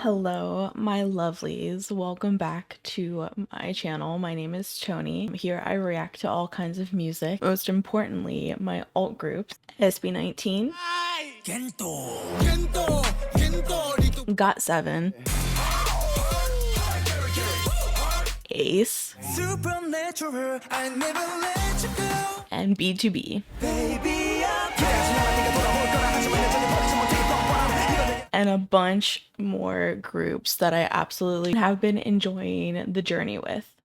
Hello, my lovelies. Welcome back to my channel. My name is Toni. Here I react to all kinds of music, most importantly, my alt groups, SB19, Got 7, Ace, and B2B. And a bunch more groups that I absolutely have been enjoying the journey with.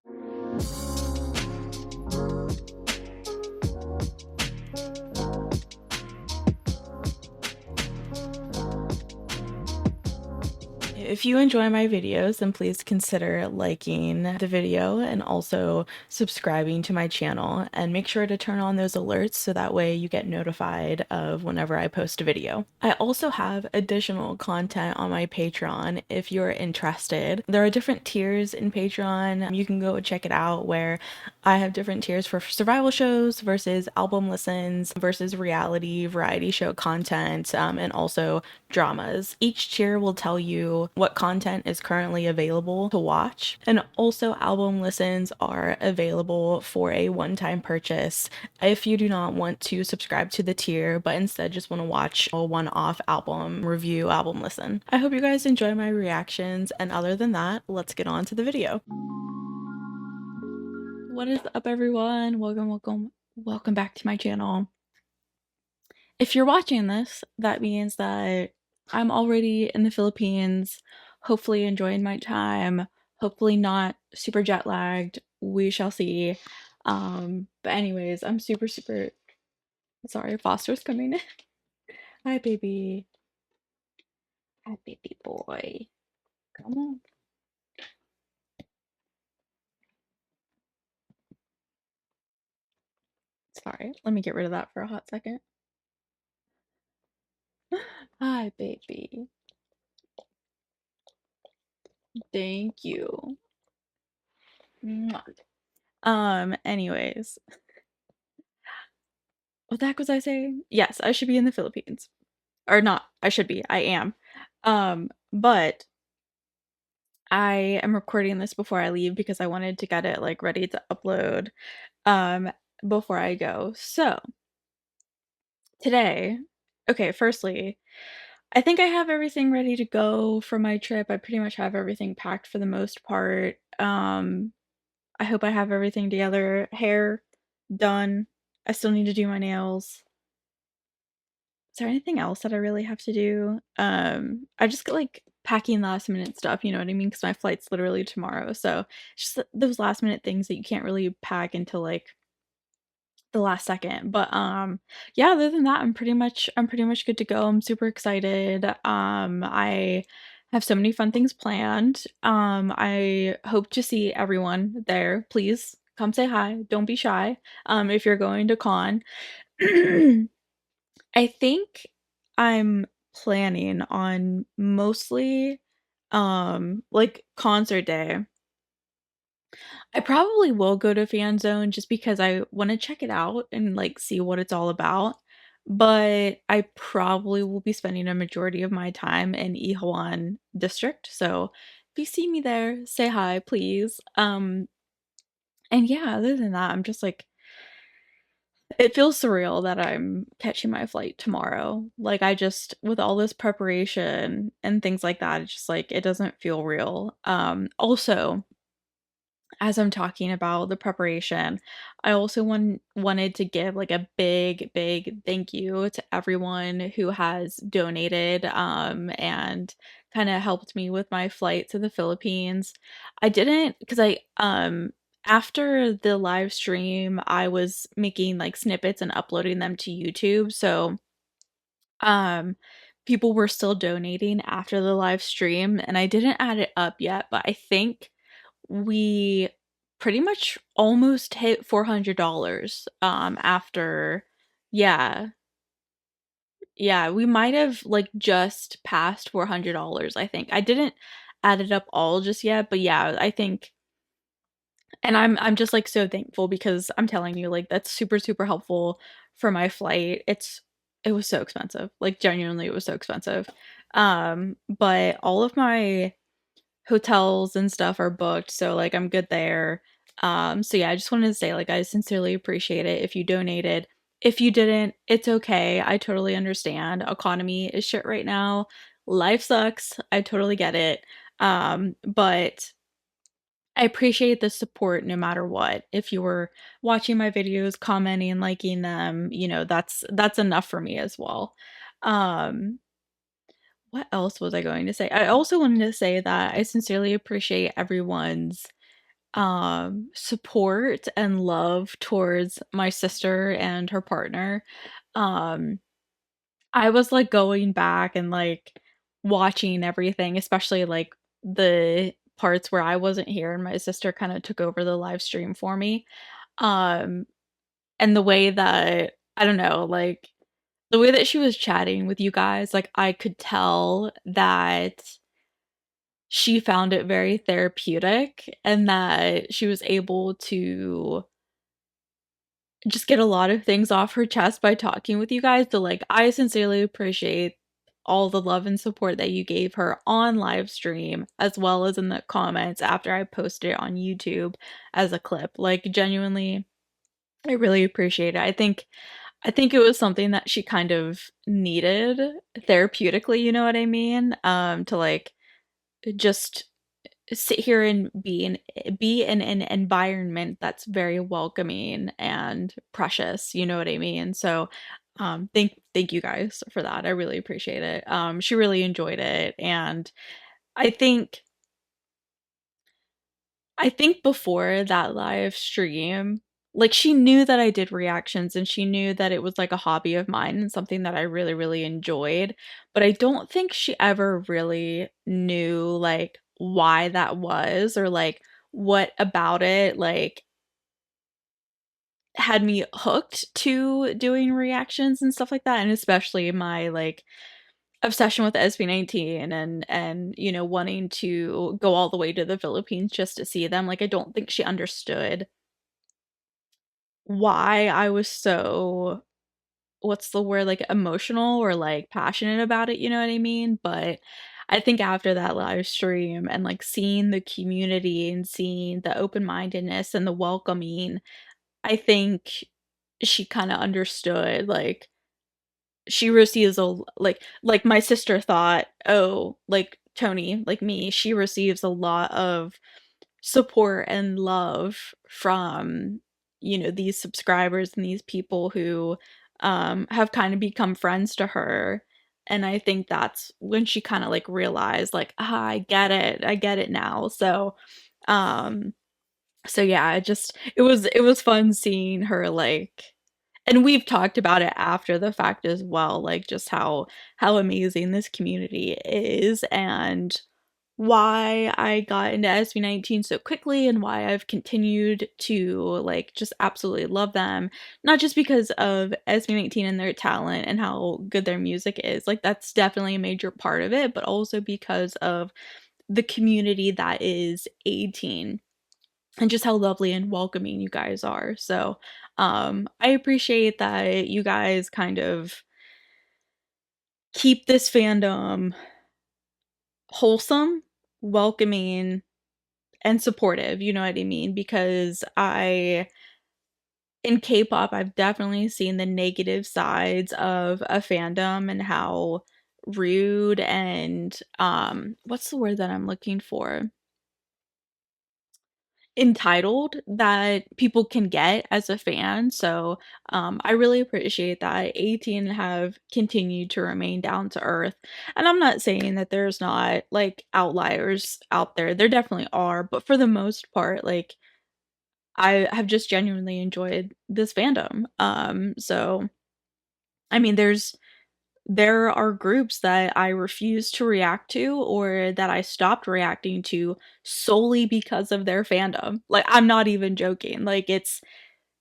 If you enjoy my videos, then please consider liking the video and also subscribing to my channel, and make sure to turn on those alerts so that way you get notified of whenever I post a video. I also have additional content on my Patreon if you're interested. There are different tiers in Patreon. You can go check it out, where I have different tiers for survival shows versus album listens versus reality variety show content, and also dramas. Each tier will tell you what content is currently available to watch, and also album listens are available for a one-time purchase if you do not want to subscribe to the tier but instead just want to watch a one-off album review, album listen. I hope you guys enjoy my reactions, and other than that, let's get on to the video. What is up, everyone? Welcome back to my channel. If you're watching this, that means that I'm already in the Philippines, hopefully enjoying my time, hopefully not super jet lagged. We shall see. But anyways, I'm super sorry, Foster's coming in. Hi, baby. Hi, baby boy. Come on. Sorry, let me get rid of that for a hot second. Hi, baby. Thank you. Anyways. What the heck was I saying? Yes, I should be in the Philippines. Or not, I should be. I am. But I am recording this before I leave because I wanted to get it like ready to upload before I go. So, today, okay, firstly, I think I have everything ready to go for my trip. I pretty much have everything packed for the most part. I hope I have everything together. Hair done. I still need to do my nails. Is there anything else that I really have to do? I just got like packing last minute stuff, you know what I mean? Because my flight's literally tomorrow. So just those last minute things that you can't really pack until like the last second. But yeah, other than that, I'm pretty much good to go. I'm super excited. I have so many fun things planned. I hope to see everyone there. Please come say hi. Don't be shy. If you're going to con. I think I'm planning on mostly, like, concert day. I probably will go to Fan Zone just because I wanna check it out and, like, see what it's all about, but I probably will be spending a majority of my time in Ihawan District, so if you see me there, say hi, please. And yeah, other than that, I'm just, like, it feels surreal that I'm catching my flight tomorrow. Like, I just with all this preparation and things like that, it's just, like, it doesn't feel real. Also, as I'm talking about the preparation, I also wanted to give, like, a big thank you to everyone who has donated, and kinda helped me with my flight to the Philippines. I didn't, because after the live stream, I was making, like, snippets and uploading them to YouTube, so, um, people were still donating after the live stream, and I didn't add it up yet, but I think we pretty much almost hit $400, after yeah. Yeah, we might have, like, just passed $400, I think. I didn't add it up all just yet, but yeah, I think, and I'm just, like, so thankful because I'm telling you, like, that's super helpful for my flight. It was so expensive, like, genuinely, it was so expensive. But all of my hotels and stuff are booked, so, like, I'm good there. So yeah, I just wanted to say, like, I sincerely appreciate it if you donated. If you didn't, it's okay. I totally understand. Economy is shit right now. Life sucks. I totally get it. But I appreciate the support no matter what. If you were watching my videos, commenting, liking them, that's enough for me as well. Um, what else was I going to say? I also wanted to say that I sincerely appreciate everyone's support and love towards my sister and her partner. Um, I was like going back and like watching everything, especially like the parts where I wasn't here and my sister kind of took over the live stream for me. Um, and the way that I don't know, like the way that she was chatting with you guys, like I could tell that she found it very therapeutic and that she was able to just get a lot of things off her chest by talking with you guys. So, like, I sincerely appreciate all the love and support that you gave her on live stream, as well as in the comments after I posted it on YouTube as a clip. Like, genuinely, I really appreciate it. I think it was something that she kind of needed therapeutically, you know what I mean? To like just sit here and be in an environment that's very welcoming and precious, you know what I mean? So, thank you guys for that. I really appreciate it. She really enjoyed it, and I think I think before that live stream, like, she knew that I did reactions, and she knew that it was, like, a hobby of mine and something that I really, really enjoyed, but I don't think she ever really knew, like, why that was or, like, what about it, like, had me hooked to doing reactions and stuff like that, and especially my, like, obsession with SB19 and, wanting to go all the way to the Philippines just to see them. Like, I don't think she understood why I was so what's the word? Like, emotional or, like, passionate about it, you know what I mean? But I think after that live stream and, like, seeing the community and seeing the open-mindedness and the welcoming, I think she kinda understood, like, she receives like my sister thought, "Oh, like, Tony, like me, she receives a lot of support and love from, these subscribers and these people who, have kinda become friends to her." And I think that's when she kinda, like, realized, like, "Ah, I get it now." Um so yeah, it was fun seeing her, like and we've talked about it after the fact as well, like, just how amazing this community is and why I got into SB19 so quickly and why I've continued to, like, just absolutely love them, not just because of SB19 and their talent and how good their music is, like, that's definitely a major part of it, but also because of the community that is 18 and just how lovely and welcoming you guys are. So, I appreciate that you guys kind of keep this fandom wholesome, welcoming, and supportive, you know what I mean? Because in K-pop, I've definitely seen the negative sides of a fandom and how rude and, what's the word that I'm looking for? Entitled that people can get as a fan, so, I really appreciate that 18 have continued to remain down to earth, and I'm not saying that there's not, like, outliers out there definitely are, but for the most part, like, I have just genuinely enjoyed this fandom, so, I mean, there are groups that I refuse to react to or that I stopped reacting to solely because of their fandom. Like, I'm not even joking. Like,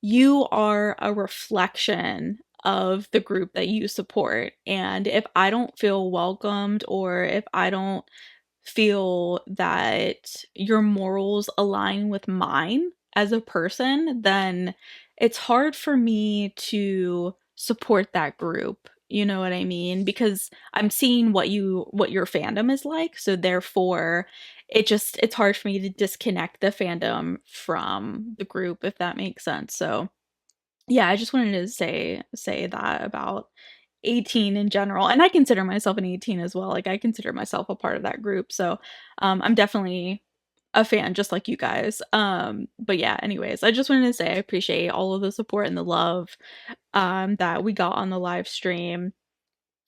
you are a reflection of the group that you support. And if I don't feel welcomed or if I don't feel that your morals align with mine as a person, then it's hard for me to support that group. You know what I mean? Because I'm seeing what your fandom is like, so therefore it's hard for me to disconnect the fandom from the group, if that makes sense. So yeah, I just wanted to say that about 18 in general, and I consider myself an 18 as well. Like I consider myself a part of that group. So I'm definitely a fan just like you guys. But yeah, anyways, I just wanted to say I appreciate all of the support and the love that we got on the live stream.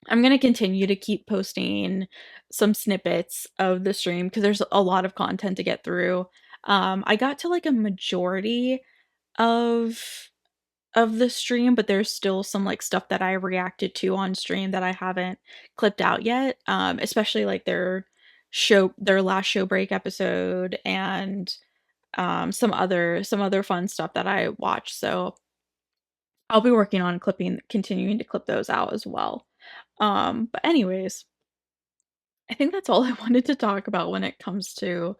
I'm gonna continue to keep posting some snippets of the stream because there's a lot of content to get through. I got to like a majority of the stream, but there's still some like stuff that I reacted to on stream that I haven't clipped out yet. Especially like their last show break episode and some other fun stuff that I watched. So I'll be working on continuing to clip those out as well. But anyways, I think that's all I wanted to talk about when it comes to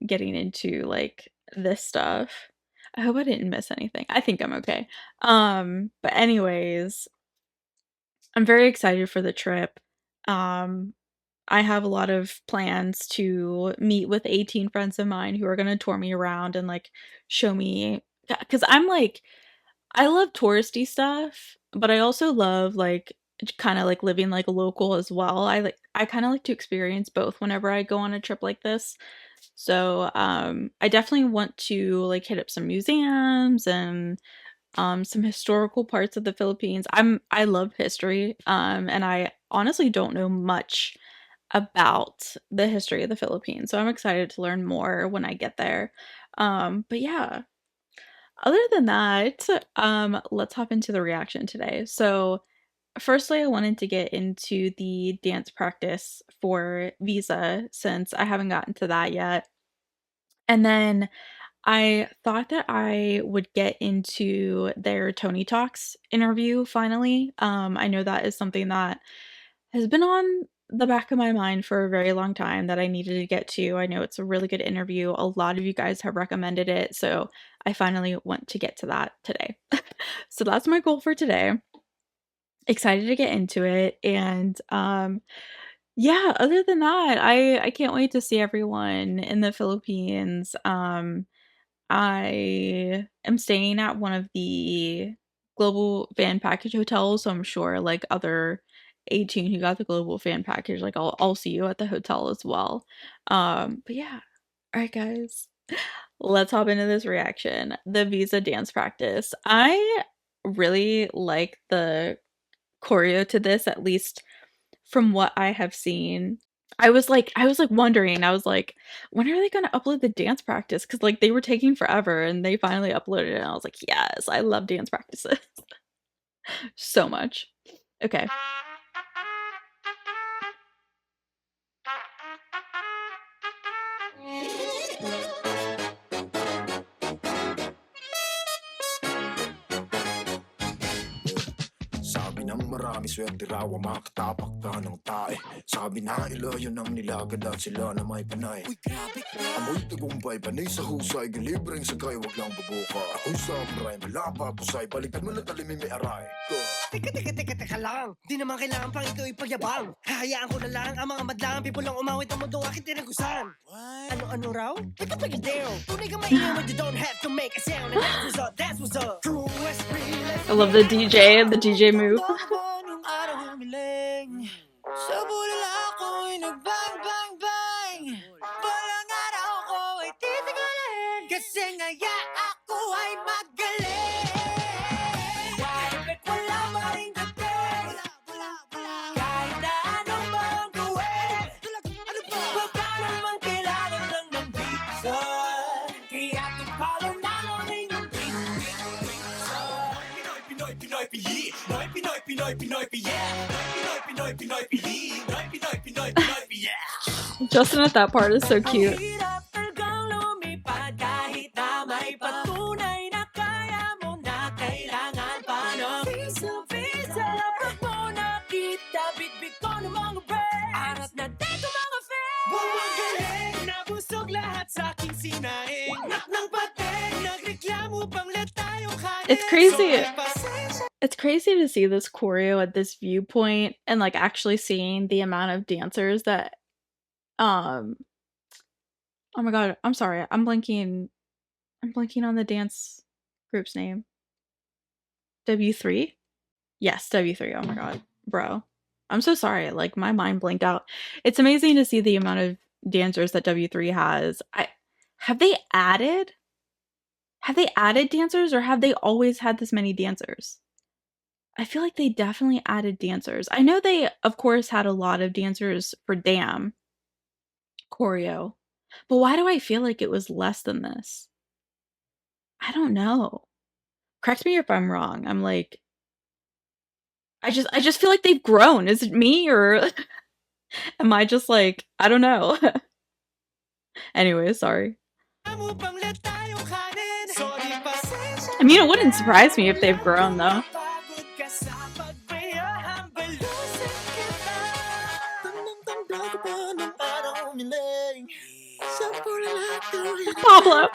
getting into like this stuff. I hope I didn't miss anything. I think I'm okay. But anyways, I'm very excited for the trip. Um, I have a lot of plans to meet with 18 friends of mine who are gonna tour me around and like show me because I'm like I love touristy stuff, but I also love like kind of like living like local as well. I kind of like to experience both whenever I go on a trip like this. So, I definitely want to like hit up some museums and some historical parts of the Philippines. I love history, and I honestly don't know much about the history of the Philippines. So I'm excited to learn more when I get there. But yeah, other than that, let's hop into the reaction today. So, firstly, I wanted to get into the dance practice for Visa since I haven't gotten to that yet. And then I thought that I would get into their Toni Talks interview finally. I know that is something that has been on the back of my mind for a very long time that I needed to get to. I know it's a really good interview. A lot of you guys have recommended it, so I finally want to get to that today. So that's my goal for today. Excited to get into it and yeah, other than that, I can't wait to see everyone in the Philippines. I am staying at one of the global fan package hotels, so I'm sure like other 18 who got the global fan package, like I'll see you at the hotel as well. But yeah. All right, guys. Let's hop into this reaction. The Visa dance practice. I really like the choreo to this, at least from what I have seen. I was like wondering, I was like, when are they gonna upload the dance practice? Because like they were taking forever and they finally uploaded it. And I was like, yes, I love dance practices so much. Okay. Sabi ng marami swerte raw ang makatapak ka ng tae. Sabi na ilayo ng nilagad at sila na may panay. Uy, grabe ka! Amoy tagumpay, panay sa husay, gilibreng sagay, wag lang bubuka. Ako'y samurai, malapa pusay, balikan mo na talim may aray. Teka lang. Di naman kailangan pang ikaw ipagyabang. Hahayaan ko na lang ang mga madlang people lang umawit ang mundong aking tinagusan. Ano raw? Pagkapag down. Tunay ka maingay when you don't have to make a sound. And that's what's up. True SB. I love the DJ and the DJ move. Sa bulala ako'y nagbang bang bang. Balang araw ko ay titigalin. Kasi ngaya ako ay magaling. Kahit wala maring dating. Kahit na anong bang gawin. Ano pa? Huwag ka naman kailangan lang ng visa. Kaya tupalo na rin yung visa. Pinoy, Pinoy, Pinoy, Pinoy, Pinoy, Pinoy, Pinoy, Pinoy, Pinoy, Justin at that part is so cute. It's crazy. It's crazy to see this choreo at this viewpoint and like actually seeing the amount of dancers that um oh my god, I'm sorry. I'm blanking on the dance group's name. W3? Yes, W3. Oh my god, bro. I'm so sorry. Like my mind blinked out. It's amazing to see the amount of dancers that W3 has. I have they added have they added dancers or have they always had this many dancers? I feel like they definitely added dancers. I know they of course had a lot of dancers for Damn choreo. But why do I feel like it was less than this? I don't know. Correct me if I'm wrong. I'm like I just feel like they've grown. Is it me or am I just like I don't know. Anyway, sorry. I mean, it wouldn't surprise me if they've grown though. Pablo.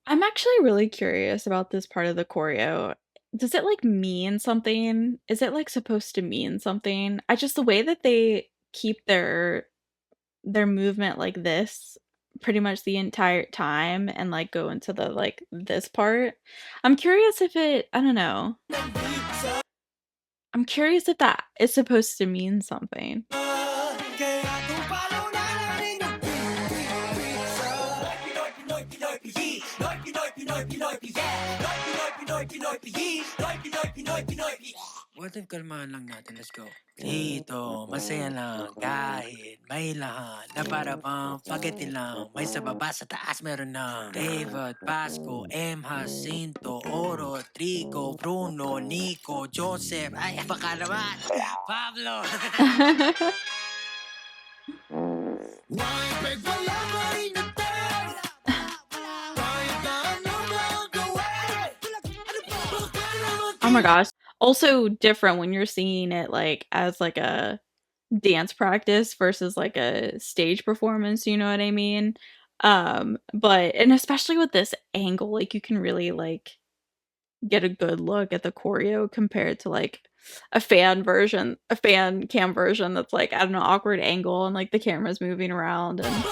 I'm actually really curious about this part of the choreo. Does it like mean something? Is it like supposed to mean something? I just the way that they keep their movement like this pretty much the entire time and like go into the like this part. I'm curious if it I don't know. I'm curious if that is supposed to mean something. What if kalmahan lang natin? Let's go. Dito, masaya lang kahit may lahat na para bang spaghetti lang. May sa baba sa taas meron ng David, Pasco, M. Jacinto, Oro, Trigo, Bruno, Nico, Joseph, ay baka naman, Pablo. Oh my gosh. Also different when you're seeing it like as like a dance practice versus like a stage performance, you know what I mean? But and especially with this angle, like you can really like get a good look at the choreo compared to like a fan cam version that's like at an awkward angle and like the camera's moving around and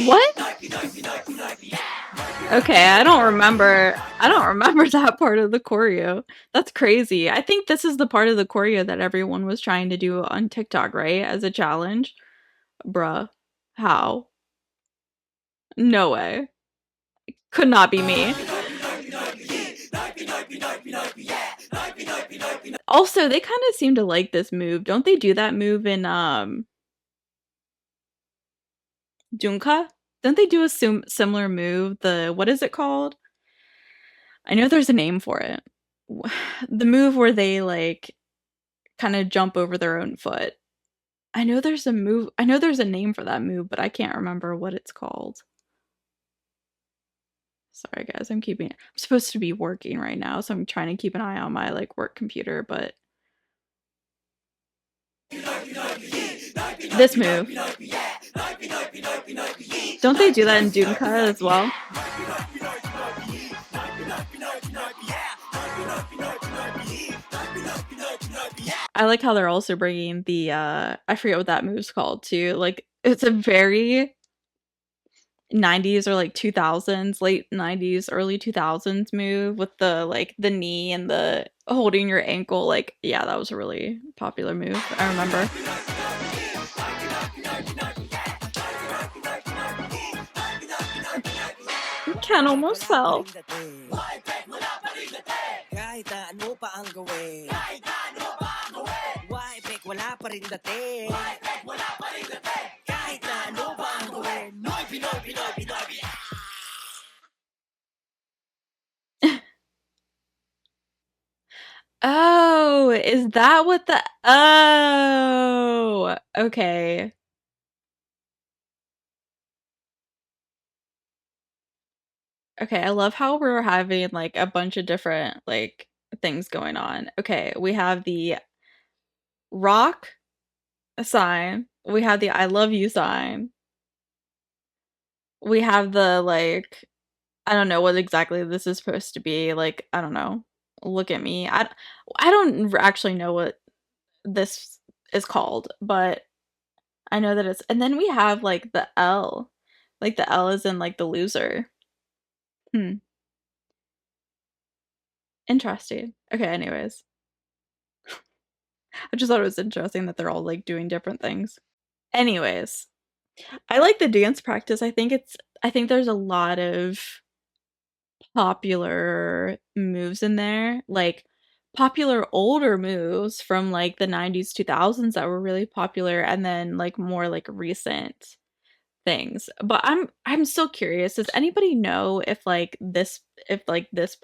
what? Okay, I don't remember that part of the choreo. That's crazy. I think this is the part of the choreo that everyone was trying to do on TikTok, right? As a challenge. Bruh. How? No way. Could not be me. Also, they kind of seem to like this move. Don't they do that move in Junka? Don't they do a similar move? The what is it called? I know there's a name for it. The move where they like kind of jump over their own foot. I know there's a move. I know there's a name for that move, but I can't remember what it's called. Sorry guys, I'm supposed to be working right now, so I'm trying to keep an eye on my like work computer, but this move. Don't they do that in Dunka as well? I like how they're also bringing the I forget what that move's called too. Like it's a very 90s or like 2000s, late 90s, early 2000s move with the like the knee and the holding your ankle. Like yeah, that was a really popular move. I remember. Ken almost fell. Kahit na ano pa ang gawin. Wala pa rin dating. Kahit na ano pa ang gawin. Pinoy. Oh, is that what the Oh, okay. Okay, I love how we're having like a bunch of different like things going on. Okay, we have the rock sign, we have the I love you sign, we have the like I don't know what exactly this is supposed to be. Like, I don't know. Look at me. I don't actually know what this is called, but I know that it's and then we have like the L. Like the L is in like the loser. Hmm. Interesting. Okay, anyways. I just thought it was interesting that they're all like doing different things. Anyways, I like the dance practice. I think there's a lot of popular moves in there, like popular older moves from like the 90s, 2000s that were really popular and then like more like recent things. But I'm still curious. Does anybody know if like this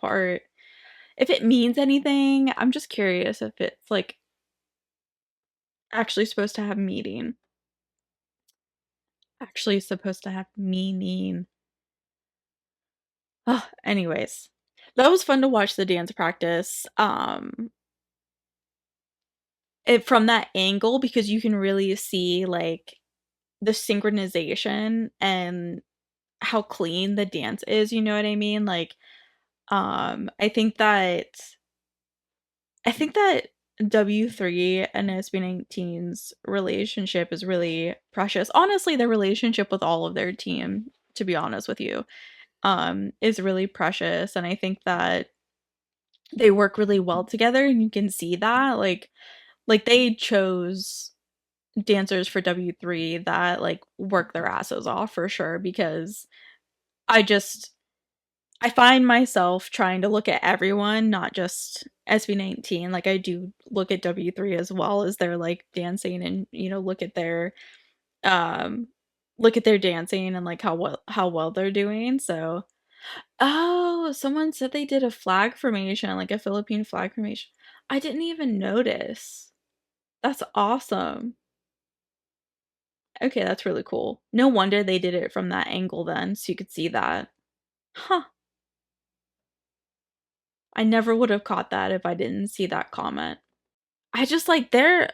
part if it means anything? I'm just curious if it's like actually supposed to have meaning. Actually supposed to have meaning. Oh, anyways. That was fun to watch the dance practice. It from that angle because you can really see like the synchronization and how clean the dance is, you know what I mean? Like I think that W3 and SB19's relationship is really precious. Honestly, their relationship with all of their team, to be honest with you, is really precious and I think that they work really well together and you can see that like they chose dancers for W3 that like work their asses off for sure because I just I find myself trying to look at everyone, not just SB19. Like I do look at W3 as well as they're like dancing and you know um look at their dancing and like how well they're doing. So, oh, someone said they did a flag formation, like a Philippine flag formation. I didn't even notice. That's awesome. Okay, that's really cool. No wonder they did it from that angle then, so you could see that. Huh. I never would have caught that if I didn't see that comment. I just like their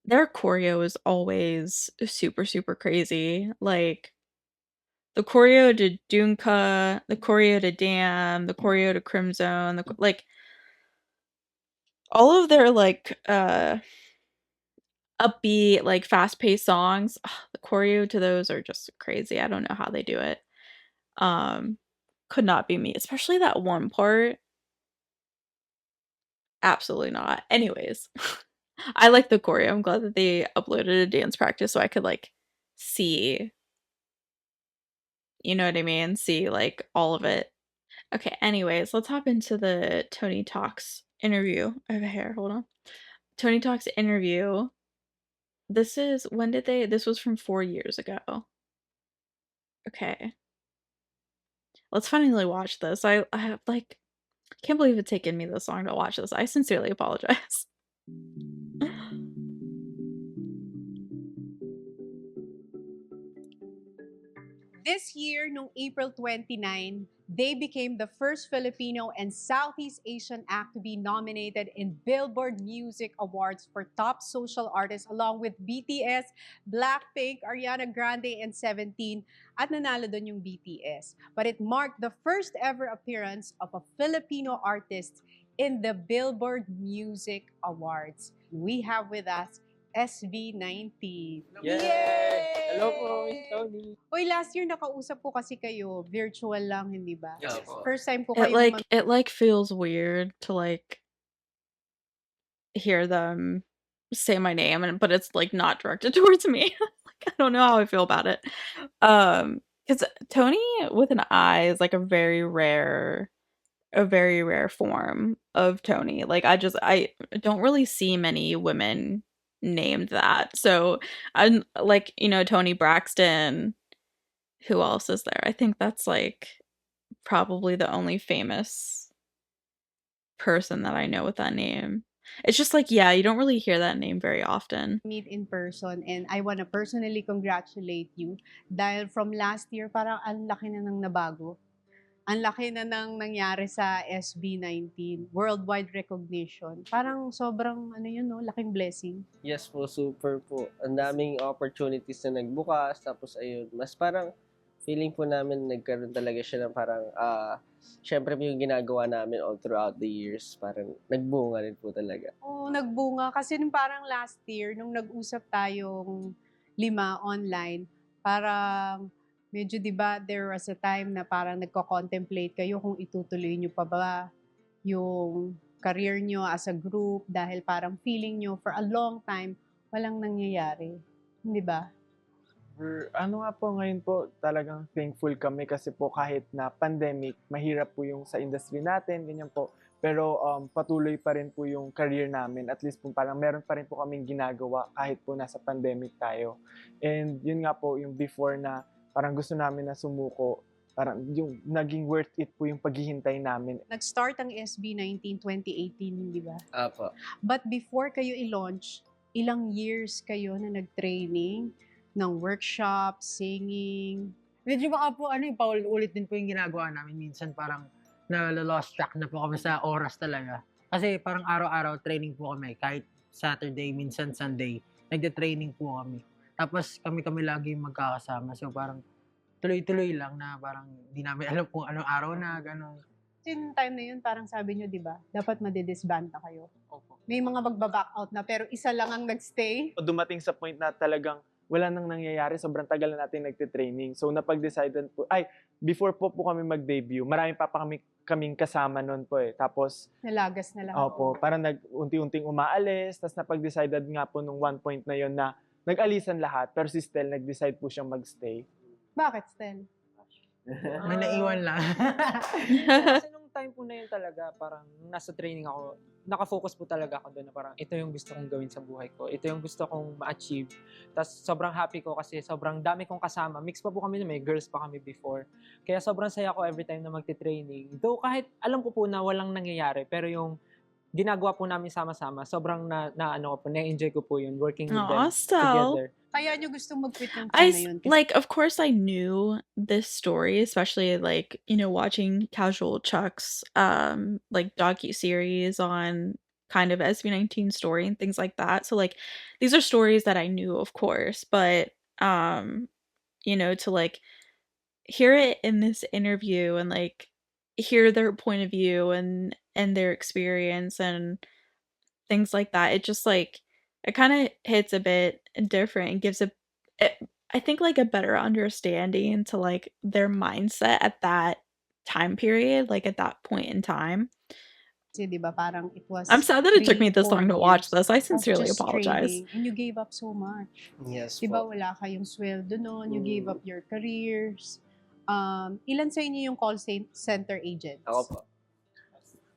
choreo is always super, super crazy. Like the choreo to Dunka, the choreo to Damn, the choreo to Crimson, like all of their like upbeat, like fast-paced songs, the choreo to those are just crazy. I don't know how they do it. Um, could not be me, especially that one part. Absolutely not. Anyways, I like the choreo. I'm glad that they uploaded a dance practice so I could like see, you know what I mean? See like all of it. Okay, anyways, let's hop into the Tony Talks interview. I have a hair, hold on. Tony Talks interview. This is when did they this was from 4 years ago. Okay. Let's finally watch this. I have like can't believe it's taken me this long to watch this. I sincerely apologize. This year, noong April 29, they became the first Filipino and Southeast Asian act to be nominated in Billboard Music Awards for Top Social Artist along with BTS, Blackpink, Ariana Grande, and 17 at nanalo doon yung BTS. But it marked the first ever appearance of a Filipino artist in the Billboard Music Awards. We have with us SB19. Yay! Hello po, Miss Tony. Uy, last year nakausap ko kasi kayo, virtual lang, hindi ba? Opo. First time ko kayong It like feels weird to like hear them say my name and but it's like not directed towards me. Like I don't know how I feel about it. Cuz Tony with an I is like a very rare form of Tony. Like I don't really see many women named that. So I'm like, you know, Tony Braxton. Who else is there? I think that's like probably the only famous person that I know with that name. It's just like, yeah, you don't really hear that name very often. Meet in person, and I wanna personally congratulate you dahil from last year parang ang laki na ng nabago. Ang laki na ng nangyari sa SB19, worldwide recognition. Parang sobrang ano yun 'no, laking blessing. Yes po, super po. Ang daming opportunities na nagbukas, tapos ayun, mas parang feeling po namin nagkaroon talaga siya ng parang, siyempre po yung ginagawa namin all throughout the years, parang nagbunga rin po talaga. Oo, nagbunga kasi nung parang last year nung nag-usap tayong 5 online, parang medyo 'di ba there was a time na parang nagko-contemplate kayo kung itutuloy niyo pa ba yung career niyo as a group dahil parang feeling niyo for a long time walang nangyayari, 'di ba? Ano nga po ngayon po, talagang thankful kami kasi po kahit na pandemic, mahirap po yung sa industry natin, ganyan po. Pero patuloy pa rin po yung career namin. At least po parang meron pa rin po kaming ginagawa kahit po nasa pandemic tayo. And yun nga po, yung before na parang gusto namin na sumuko, parang yung naging worth it po yung paghihintay namin. Nag-start ang SB19 2018, 'di ba? Apo. But before kayo i-launch, ilang years kayo na nag-training ng workshop, singing? Medyo baka po paulit-ulit din po yung ginagawa namin. Minsan parang nalo-lost track na po kami sa oras talaga. Kasi parang araw-araw training po kami. Kahit Saturday, minsan Sunday, nagde-training po kami. Tapos kami-kami lagi yung magkakasama. So parang tuloy-tuloy lang na parang di namin alam kung anong araw na, gano'n. Kasi nung time na yun, parang sabi nyo, di ba, dapat madidisband na kayo. Opo. May mga magbaback out na, pero isa lang ang nagstay. Dumating sa point na talagang wala nang nangyayari, sobrang tagal na natin nagte-training. So napag-decidean po, before po kami mag-debut, marami pa kaming kasama noon po eh. Tapos, Nalagas na lahat. opo, parang unti-unting umaalis, tapos napag-decided nga po nung one point na yon na nag-alisan lahat, pero si Stel nag-decide po siyang magstay. Bakit, Stel? May naiwan lang. Kasi nung time po na yun talaga, parang nasa training ako, nakafocus po talaga ako doon na parang ito yung gusto kong gawin sa buhay ko. Ito yung gusto kong ma-achieve. Tapos sobrang happy ko kasi sobrang dami kong kasama. Mix pa po kami, may girls pa kami before. Kaya sobrang saya ko every time na magte-training. Though kahit alam ko po na walang nangyayari, pero yung ginagawa po namin sama-sama, sobrang na-enjoy ko po yun, working with them together. Kaya nyo gustong mag-quit yung I time na yun? like, of course I knew this story, especially like, watching Casual Chuck's like docu-series on kind of SB19 story and things like that. So like these are stories that I knew, of course, but to like hear it in this interview and like hear their point of view and their experience and things like that, it just like it kind of hits a bit different and gives I think like a better understanding to like their mindset at that time period, like at that point in time. Kasi di ba parang it was I'm sad that it took me 3, this 4 long to watch years this. I of sincerely just apologize. training, and you gave up so much. Yes Di ba po. wala kayong sweldo noon, you gave up your careers. Ilan sa inyo yung call center agents? Ako po.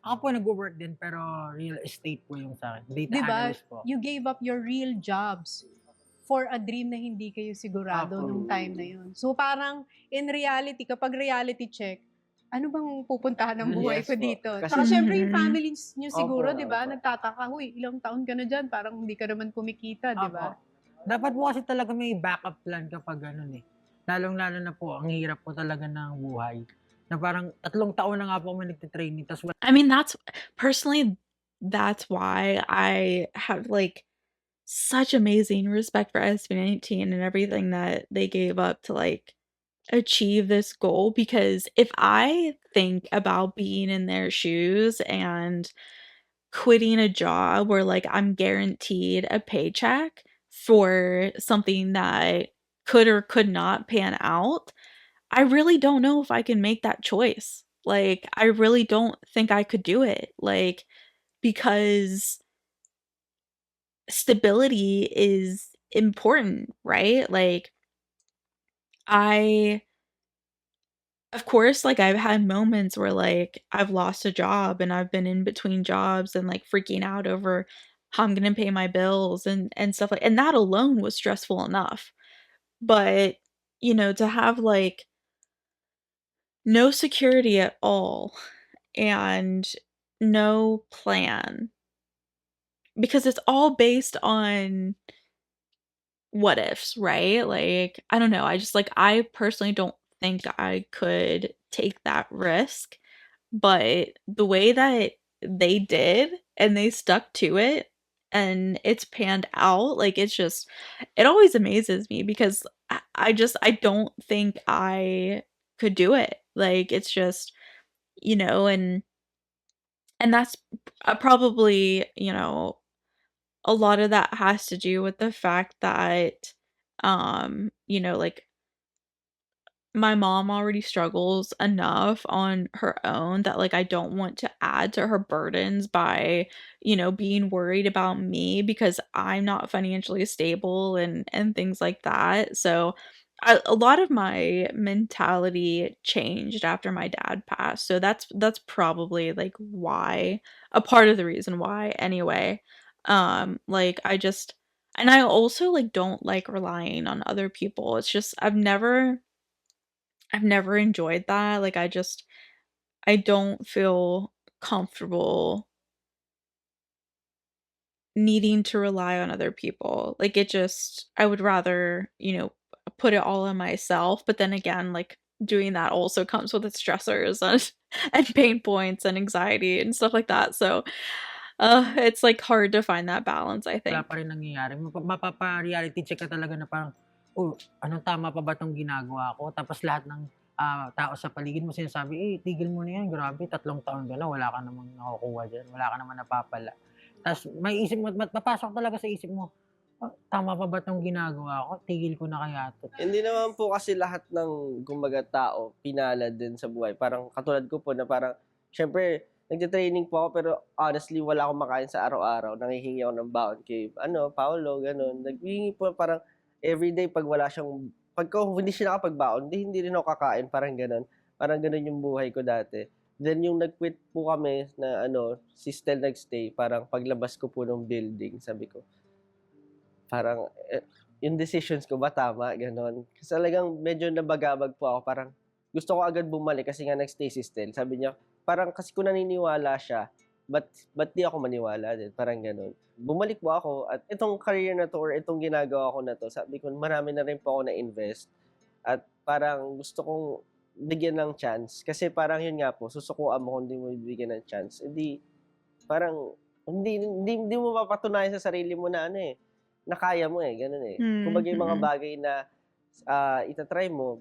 Ako po nag-work din pero real estate po yung sa akin. Data Di ba? analyst po. You gave up your real jobs for a dream na hindi kayo sigurado Apo. nung time na yun. So parang in reality, kapag reality check, ano bang pupuntahan ng buhay Yes ko po. dito? Kasi- Saka syempre yung Mhm. family nyo siguro, Opo, di ba? opo. Nagtataka, huy, ilang taon ka na dyan, parang hindi ka naman kumikita, di ba? Apo. Dapat po kasi talaga may backup plan kapag ganun eh. Lalong-lalo na po, ang hirap po talaga ng buhay. Na parang 3 taon na nga po kami nagtitraining, tapos I mean, that's personally, that's why I have like such amazing respect for SB19 and everything that they gave up to like achieve this goal. Because if I think about being in their shoes and quitting a job where like I'm guaranteed a paycheck for something that could or could not pan out, I really don't know if I can make that choice. Like, I really don't think I could do it. Like, because stability is important, right? Like, of course, like I've had moments where like I've lost a job and I've been in between jobs and like freaking out over how I'm gonna pay my bills and stuff and that alone was stressful enough. But, to have like no security at all and no plan because it's all based on what ifs, right? Like, I don't know. I just like I personally don't think I could take that risk, but the way that they did and they stuck to it and it's panned out, like it's just it always amazes me because I don't think I could do it. Like it's just, and that's probably, a lot of that has to do with the fact that, like my mom already struggles enough on her own that like I don't want to add to her burdens by, being worried about me because I'm not financially stable and things like that. So a lot of my mentality changed after my dad passed. So that's probably like why, a part of the reason why anyway. Like I just, and I also like don't like relying on other people. It's just I've never enjoyed that, like, I don't feel comfortable needing to rely on other people, like, it just I would rather, put it all on myself, but then again, like, doing that also comes with its stressors and and pain points and anxiety and stuff like that, so, it's, like, hard to find that balance, I Wala pa think. rin nangyayari, mapapa-reality check ka talaga na parang, "Oh, anong tama pa ba 'tong ginagawa ko?" Tapos lahat ng, tao sa paligid mo sinasabi, "Eh, tigil mo na 'yan, grabe 3 taon ka na, wala ka namang nakukuha diyan, wala ka naman napapala." Ta's maiisip mo at papasok talaga sa isip mo, tama pa ba 'tong ginagawa ko, tigil ko na kaya 'to." Hindi naman po kasi lahat ng kumbaga tao pinalad din sa buhay. Parang katulad ko po na parang siyempre nagte-training po ako pero honestly wala akong makain sa araw-araw. Nanghihingi ako ng baon kay Paolo, gano'n. Naghihingi po parang everyday 'pag wala siyang pagka hindi siya nakapagbaon, hindi rin ako kakain, parang gano'n. Parang gano'n yung buhay ko dati. Then yung nag-quit po kami na si Stel nag-stay, parang paglabas ko po ng building sabi ko, parang, yung decisions ko ba tama, gano'n. Kasi talagang medyo nabagabag po ako, parang gusto ko agad bumalik kasi nga nag-stay si Stel. Sabi niya, parang kasi kung naniniwala siya, ba't di ako maniwala din, parang gano'n. Bumalik po ako at itong career na 'to or itong ginagawa ko na 'to, sabi ko marami na rin po ako na-invest at parang gusto kong bigyan ng chance. Kasi parang yun nga po, susukuan mo kung di mo bibigyan ng chance, parang hindi mo mapapatunayan sa sarili mo na na kaya mo gano'n Hmm, Kumbaga yung mga mm. bagay na, ita-try mo,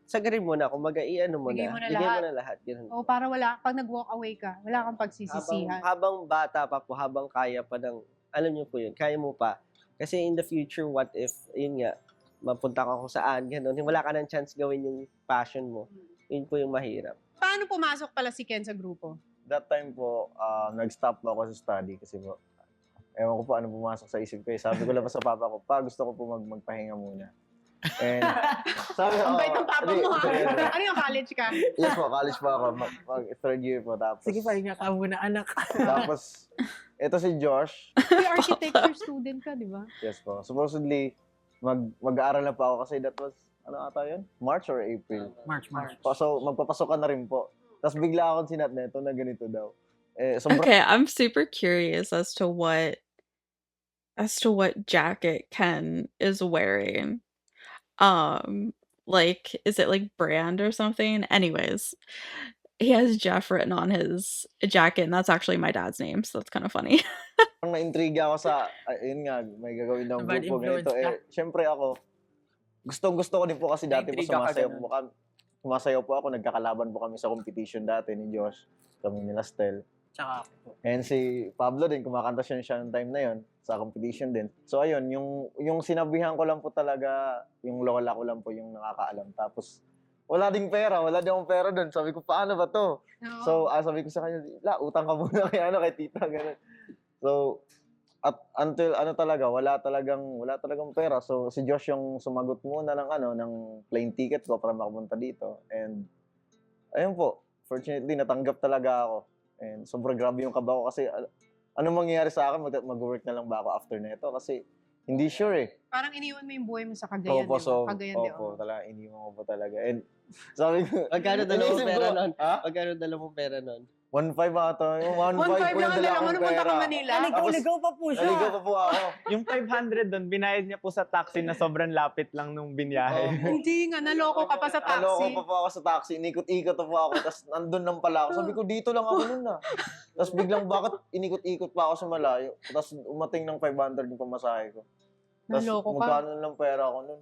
sagarin mo na, kumbaga i-ano mo Bigay na, mo na bigay mo lahat. na lahat, gano'n O po. para wala 'pag nag-walk away ka, wala kang Habang pagsisisihan. habang bata pa po, habang kaya pa ng alam niyo po yun, kaya mo pa. Kasi in the future, what if, yun nga, mapunta ka kung saan, gano'n, wala ka ng chance gawin yung passion mo, yun po yung mahirap. Paano pumasok pala si Ken sa grupo? That time po, nag-stop po ako sa study kasi po, ewan ko po ano pumasok sa isip ko eh. Sabi ko lang po sa papa ko, "Pa, gusto ko po magpahinga muna." And sabi ko, Ang bait ng papa mo ha. Ano yung college ka? yes po, college po ako, third year po. Tapos, Sige, pahinga ka muna anak. tapos, ito si Josh, Uy, architecture student ka, di ba? yes po, supposedly, mag-aaral na po ako kasi that was, ano ata yun? March or April? March. So, magpapasok ka na rin po. Tapos bigla akong sinat na ito na ganito daw. Sobrang Okay, I'm super curious as to what jacket Ken is wearing. Um, like, is it like brand or something? Anyways, he has Jeff written on his jacket, and that's actually my dad's name, so that's kind of funny. naintriga ako sa, yun nga, may gagawin ng Bad grupo, ganito. influence ka. Syempre ako, gustong-gusto ko din po kasi dati po Naintriga ka, sumasayaw ganun. po kami. Sumasayaw po ako, nagkakalaban po kami sa competition dati ni Josh, kami nila Stel. Tsaka ako po. And si Pablo din, kumakanta siya ng time na yon sa competition din. So ayun, yung sinabihan ko lang po talaga, yung lola ko lang po yung nakakaalam. Tapos, wala ding pera, wala din akong pera doon. Sabi ko, paano ba to? Oo. So, sabi ko sa kanya, utang ka muna kay tita, ganun. So, at until talaga, wala talagang pera. So, si Josh yung sumagot muna ng plane ticket ko para makapunta dito. And, ayun po, fortunately, natanggap talaga ako. And sobrang grabe yung kaba ko kasi ano mangyayari sa akin, mag-work na lang ba ako after na ito? Kasi hindi sure eh. Parang iniwan mo yung buhay mo sa Cagayan, Opo, di ba? so, Cagayan de opo, Oro. talaga, iniwan ko po talaga. And Sabi ko, Magkano dala mo inisip pera ko, nun? ha? Magkano dala mo pera nun? 1.5 ata. Yung 1.5 1.5 po yung lang ang dala dala mo kong nung punta ka pera. Manila. Tapos, Ligaw pa po siya. naligaw pa po ako. Yung 500 doon, binayad niya po sa taxi na sobrang lapit lang nung binyahe. Hindi nga, naloko ka pa sa Naloko taxi. pa po ako sa taxi. Inikot-ikot pa po ako. Tapos nandun lang pala ako. Sabi ko, dito lang ako nun na. Tapos biglang bakit inikot-ikot pa ako sa malayo. Tapos umating ng 500 yung pamasahe ko. Tapos Naloko ka. magkano lang pera ko nun?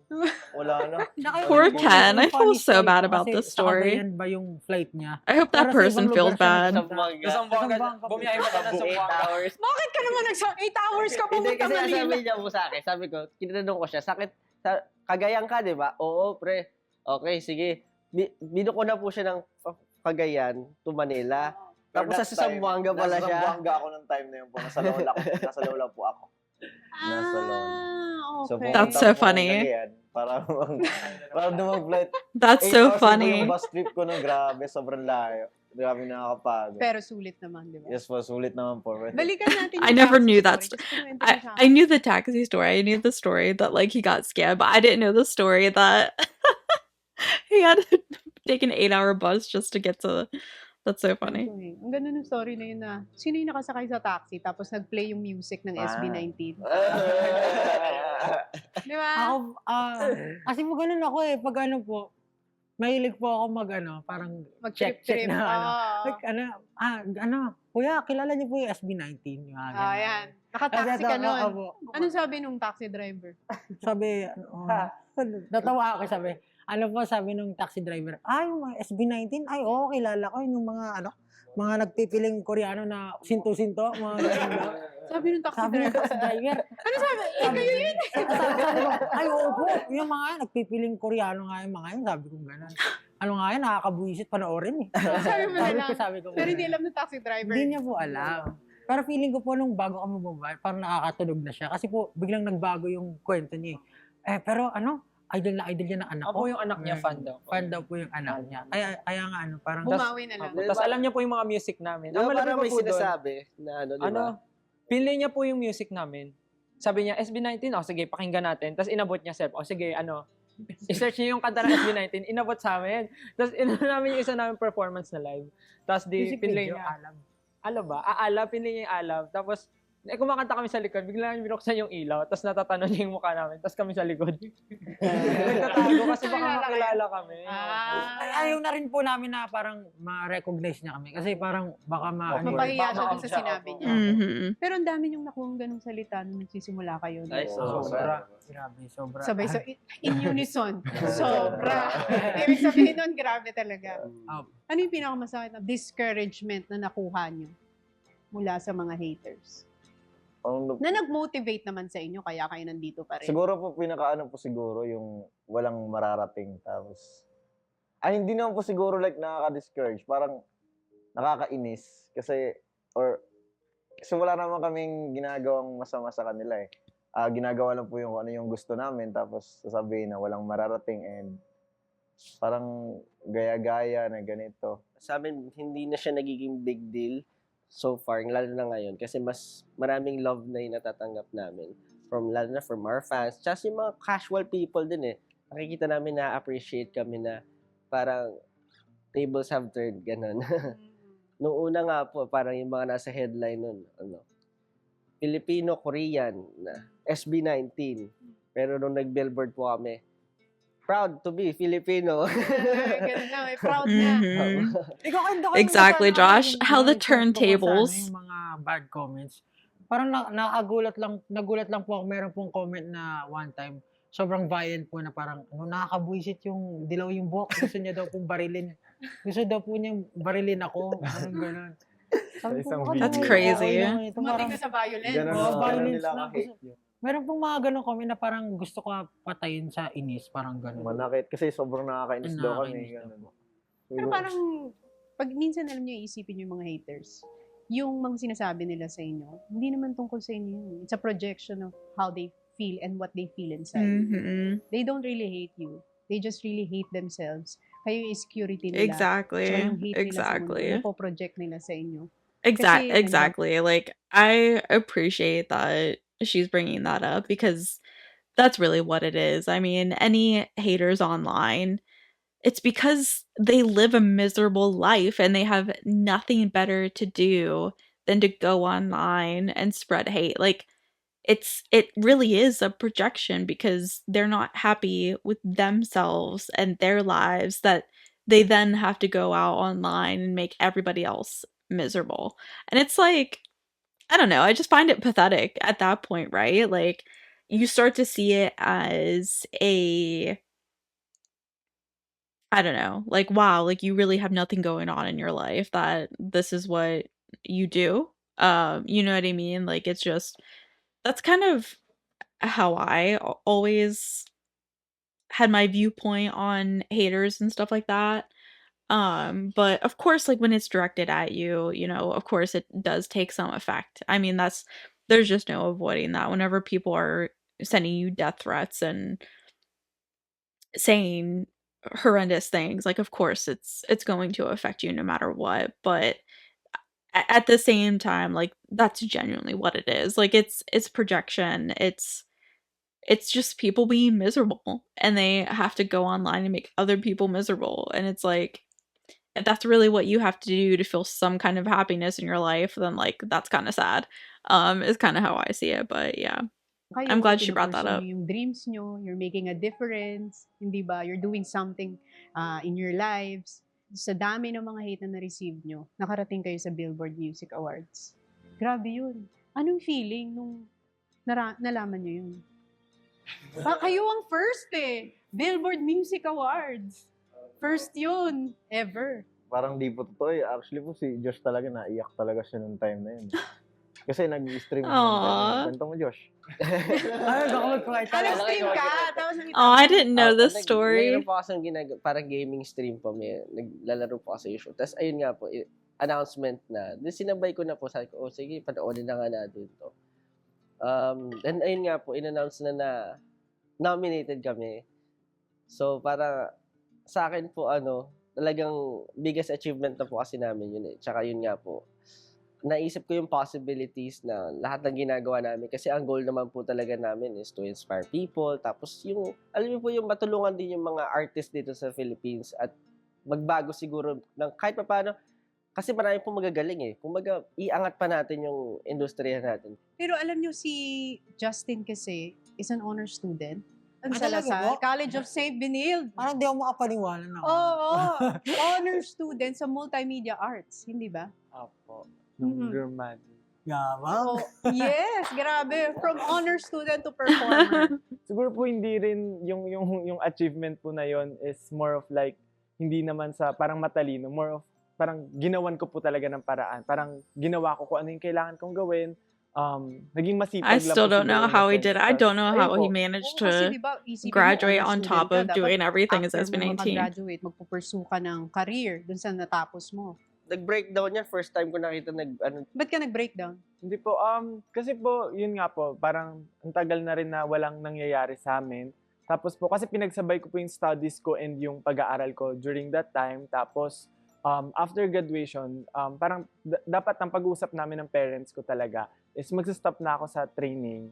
Wala na. Poor Ken. I feel so bad about this story. Yan ba yung flight niya? I hope that Para sa person ibang feels lugar siya bad. Zamboanga. Zamboanga. Zamboanga. Bumiyahe pa na ng 8 Zamboanga. hours. Bakit ka naman 8 hours ka Hindi pumunta kasi Manila? sabi niya po sa akin, sabi ko, kinanong ko siya, Cagayan ka, di ba? Oo, pre. Okay, sige. Binuko na po siya ng Cagayan to Manila. Tapos sa Zamboanga pala Nasa siya. Zamboanga ako ng time na yun po. Nasa Lola, nasa Lola po ako. Nasa Lola. Okay. That's pumunta so po ako funny. ng Cagayan para mag-flight. That's 8 so hours na po funny. yung bus trip ko nun. Grabe, sobrang layo. Grabe nakakapagod. Pero sulit naman, di ba? Yes po, sulit naman po. Balikan natin I yung never taxi knew that story. Kasi kinuwento mo I, sa I akin. knew the taxi story. I knew the story that like he got scammed, but I didn't know the story that he had to take an 8-hour bus just to get to. That's so funny. Ito eh. Ang ganda ng story na yun na sino yung nakasakay sa taxi tapos nag-play yung music ng SB19. Di ba? Ako, kasi po ganun ako eh. Pag ano po, mahilig po ako parang check Mag-trip-trip. na Oo. like, kuya, kilala niyo po yung SB19? Yung mga ganun. Yan. Nakataxi ka nun. Opo. Anong sabi nung taxi driver? Sabi, natawa ako, sabi nung taxi driver, yung mga SB19, oo, kilala ko, yung mga mga nagpipiling Koreano na sinto-sinto, mga ganun daw. Sabi nung taxi Sabi ng driver. taxi driver, Ano sabi? Kayo yun? sabi ko, oo po, yung mga nagpipiling Koreano nga yung mga yun, sabi ko gano'n. Ano nga yun, nakakabuisit panoorin eh. Sabi mo na lang. Sabi ko, Pero hindi alam ng taxi driver. Hindi niya po alam. Pero feeling ko po nung bago kami bumaba, parang nakakatunog na siya. Kasi po, biglang nagbago yung kwento niya eh. Pero idol niya ng anak ko. Ako yung anak niya, fan daw. Fan daw po yung anak niya. Kaya nga parang... Bumawi na lang. Tapos alam niya po yung mga music namin. Di ba Ang malaki parang pa may po doon, sinasabi na di ba? pinlay niya po yung music namin. Sabi niya, SB19, sige, pakinggan natin. Tapos inabot niya, Sep, sige, i-search niyo yung kanta ng SB19, inabot sa amin. Tapos namin yung isa namin performance na live. Tapos Music pinlay video, niya. Alam ba? Pinlay niya yung alam. Tapos, kumakanta kami sa likod, bigla namin binuksan yung ilaw, tapos natatanon niya yung mukha namin, tapos kami sa likod. Nagtatago kasi baka makilala kami. Ayaw na rin po namin na parang ma-recognize niya kami. Kasi parang baka Mapahiya siya dun sa sinabi niya. Mhm. Pero ang dami niyong nakuhang ganong salita nung nagsisimula kayo. Ay, Sobra. Grabe, sobra. Sabay, in unison. Sobra. Ibig sabihin nun, grabe talaga. Ano yung pinakamasakit na discouragement na nakuha niyo mula sa mga haters? Na nag-motivate naman sa inyo, kaya kayo nandito pa rin. Siguro po, siguro yung walang mararating. Tapos, hindi naman po siguro like nakaka-discourage. Parang nakakainis. Kasi wala naman kaming ginagawang masama sa kanila eh. Ginagawa lang po yung ano yung gusto namin. Tapos sasabihin na walang mararating and parang gaya-gaya na ganito. Sa amin, hindi na siya nagiging big deal so far, lalo na ngayon. Kasi mas maraming love na yung natatanggap namin. Lalo na from our fans. Tsaka yung mga casual people din eh. Nakikita namin na appreciate kami na parang tables have turned, ganun. Noong una nga po, parang yung mga nasa headline nun, Filipino-Korean na SB19. Pero nung nag-billboard po kami, proud to be Filipino. Ganun na, may proud na. Mhm. Exactly, Josh. How the turntables. Yung mga bad comments. Parang nagulat lang po ako. Meron pong comment na one time, sobrang violent po na parang nakakabuisit yung dilaw yung buhok. Gusto niya daw pong barilin. Gusto daw po niyang barilin ako. Anong ganun. Sabi ko, That's crazy. Tumating na sa violence. Violence nila na. ka-hate yun. Meron pong mga ganun comment na parang gusto ko patayin sa inis. Parang ganun. Manakit. Kasi sobrang nakakainis daw kami. Nakakainis daw Ganun. po. Pero parang, pag minsan alam niyo, iisipin niyo yung mga haters, yung mga sinasabi nila sa inyo, hindi naman tungkol sa inyo yun. It's a projection of how they feel and what they feel inside. Mhm. They don't really hate you. They just really hate themselves. Kayo yung insecurity nila. Exactly. Tsaka yung hate Exactly. nila sa mundo, project nila sa inyo. Exactly. Kasi, Exactly. Like, I appreciate that she's bringing that up because that's really what it is. I mean, any haters online, it's because they live a miserable life and they have nothing better to do than to go online and spread hate. Like it really is a projection because they're not happy with themselves and their lives that they then have to go out online and make everybody else miserable. And it's like, I don't know, I just find it pathetic at that point, right? Like you start to see it as a, I don't know, like wow, like you really have nothing going on in your life that this is what you do. You know what I mean? Like it's just that's kind of how I always had my viewpoint on haters and stuff like that. But of course, like when it's directed at you, you know, of course it does take some effect. I mean, there's just no avoiding that. Whenever people are sending you death threats and saying horrendous things, like of course it's going to affect you no matter what. But at the same time, like that's genuinely what it is. Like it's projection. It's just people being miserable and they have to go online and make other people miserable. And it's like, if that's really what you have to do to feel some kind of happiness in your life, then like that's kind of sad. Is kind of how I see it. But yeah, I'm Kayo, glad she brought that pinupursue up. niyo yung dreams nyo, you're making a difference, hindi ba? You're doing something in your lives. Sa dami ng mga hate na na-receive nyo, nakarating kayo sa Billboard Music Awards. Grabe yun. Anong feeling nung nalaman nyo yun? Kayo ang first eh. Billboard Music Awards. First yun, ever. Parang di po totoo eh. Actually po si Josh talaga, naiyak talaga siya nung time na yun. Kasi nag-stream siya nung time na yun. Kwento mo, Josh. Ay, baka mag-cry tayo. Nag-stream ka, tapos nakita Oh, I mo. didn't know this Mayroon story. po kasi parang gaming stream po. Naglalaro po kasi yung show. Tapos ayun nga po, announcement na. Then sinabay ko na po. Sabi ko, oh sige, panoorin na nga natin to. And ayun nga po, in-announce na nominated kami. So, para sa akin po, talagang biggest achievement na po kasi namin yun eh. Tsaka yun nga po, naisip ko yung possibilities na lahat ng ginagawa namin. Kasi ang goal naman po talaga namin is to inspire people. Tapos yung, alam niyo po yung matulungan din yung mga artists dito sa Philippines at magbago siguro ng kahit pa paano. Kasi marami po magagaling eh. Kumbaga, iangat pa natin yung industriya natin. Pero alam nyo si Justin kasi is an honor student. Ang Ah, talaga Salazar, po? College of St. Benilde. Parang di ako makapaniwala na. Oo, honor student sa multimedia arts, hindi ba? Apo. Nung Mm-mm. German. Yabang. Oh, yes, grabe. From honor student to performer. Siguro po hindi rin yung achievement po na yon is more of like, hindi naman sa parang matalino, more of parang ginawan ko po talaga ng paraan. Parang ginawa ko kung ano yung kailangan kong gawin. Naging masipag I lang still po don't know siguro in how a he sense. did it. I Tas, don't know ayun how po, he managed Oo, kasi to diba, isipin mo, graduate honor on student top ka, of dapat doing everything as after mo SB19. makagraduate, magpupursue ka ng career dun sa natapos mo. Nag-breakdown yan, first time ko nakita Ba't ka nag-breakdown? Hindi po, kasi po, yun nga po, parang ang tagal na rin na walang nangyayari sa amin. Tapos po, kasi pinagsabay ko po yung studies ko and yung pag-aaral ko during that time. Tapos, after graduation, parang dapat ang pag-uusap namin ng parents ko talaga is mag-stop na ako sa training.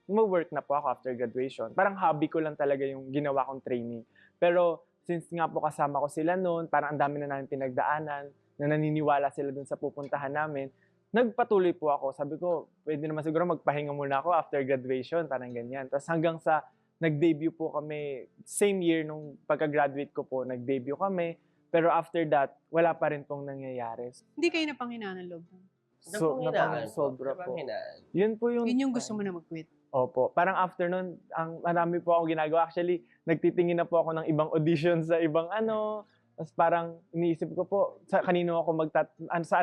Mag-work na po ako after graduation. Parang hobby ko lang talaga yung ginawa kong training. Pero, since nga po kasama ko sila noon, parang ang dami na namin pinagdaanan, na naniniwala sila dun sa pupuntahan namin, nagpatuloy po ako. Sabi ko, pwede naman siguro magpahinga muna ako after graduation, parang ganyan. Tapos hanggang sa nag-debut po kami, same year nung pagka-graduate ko po, nag-debut kami. Pero after that, wala pa rin pong nangyayari. Hindi kayo napanghinaan ng loob. So, sobra po. Yun po yung... Yun yung gusto mo na mag-quit. Opo. Parang after nun, marami po akong ginagawa. Actually, nagtitingin na po ako ng ibang audition sa ibang Tapos parang iniisip ko po saan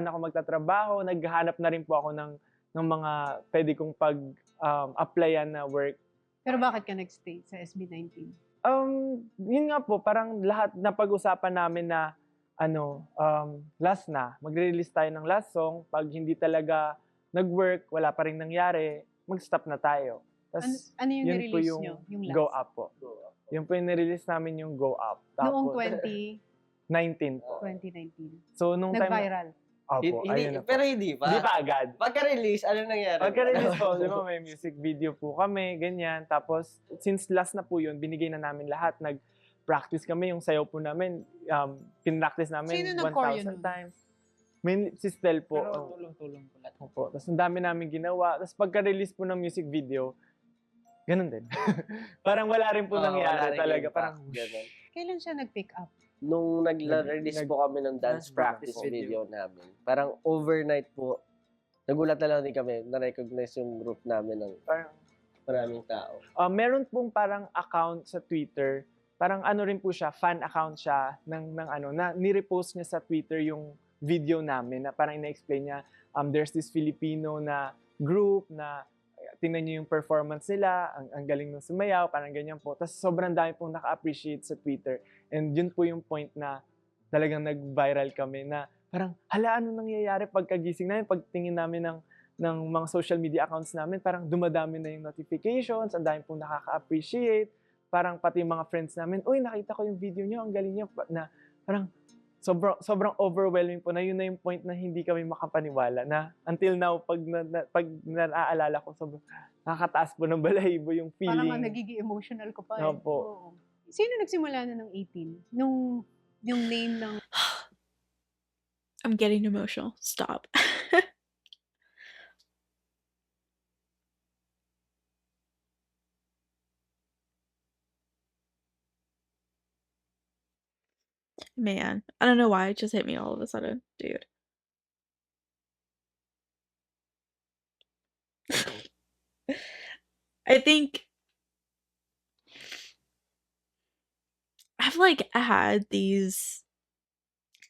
ako magtatrabaho, naghahanap na rin po ako ng mga pwede kong applyan na work. Pero bakit ka nag-stay sa SB19? Yun nga po, parang lahat na pag-usapan namin na last na, magre-release tayo ng last song. Pag hindi talaga nag-work, wala pa rin nangyari, mag-stop na tayo. Tas, ano yung yun po nirelease yung nyo? Yung last? Go Up po. Yun po yung nirelease namin yung Go Up. Tapos, Noong 2019. po. So, nung Nag-viral. Opo, ayun na po. Pero hindi pa. Hindi pa agad. Pagka-release, ano nangyari? Pagka-release po, di ba, may music video po kami, ganyan. Tapos, since last na po yun, binigay na namin lahat. practice kami, yung sayaw po namin, pinractice namin Sino nag-choreo 1,000 nun? times. Si Stel po. Pero tulong-tulong po lahat. Opo. Tapos ang dami namin ginawa. Tapos pagka-release po ng music video, ganun din. Parang wala rin po Wala nangyari ring talaga. impact, Parang, ganun. Kailan siya nag-pick up? Nung nag-release po kami ng dance practice video namin, parang overnight po, nagulat na lang din kami, na-recognize yung group namin ng parang maraming tao. meron pong parang account sa Twitter. Parang ano rin po siya, fan account siya ng ano, na ni-repost niya sa Twitter yung video namin na parang ina-explain niya, there's this Filipino na group na tingnan niyo yung performance nila, ang galing ng sumayaw, parang ganyan po. Tapos sobrang dami pong naka-appreciate sa Twitter. And yun po yung point na talagang nag-viral kami na parang, hala, ano nangyayari pagkagising namin, pagtingin namin ng mga social media accounts namin, parang dumadami na yung notifications, ang dami pong nakaka-appreciate, parang pati yung mga friends namin, uy, nakita ko yung video niyo, ang galing niyo, na parang sobrang overwhelming po na yun na yung point na hindi kami makapaniwala na until now, pag naaalala ko, sobrang nakakataas po ng balahibo yung feeling. Parang nagiging emotional ko pa. Opo. Oo. Sino nagsimula na ng 18? Yung name ng... I'm getting emotional. Stop. Man, I don't know why it just hit me all of a sudden, dude. I think I've like had these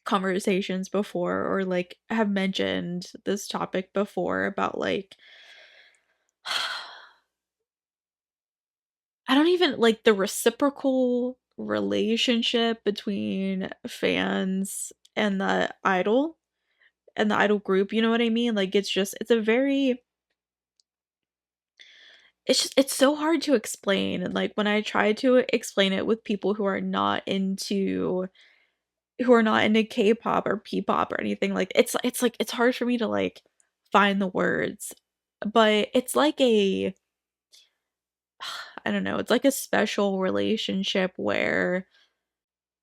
conversations before, or like have mentioned this topic before about like I don't even like the reciprocal relationship between fans and the idol group, you know what I mean? Like it's a very it's so hard to explain, and like when I try to explain it with people who are not into K-pop or P-pop or anything, like it's hard for me to like find the words. But it's like a I don't know, it's like a special relationship where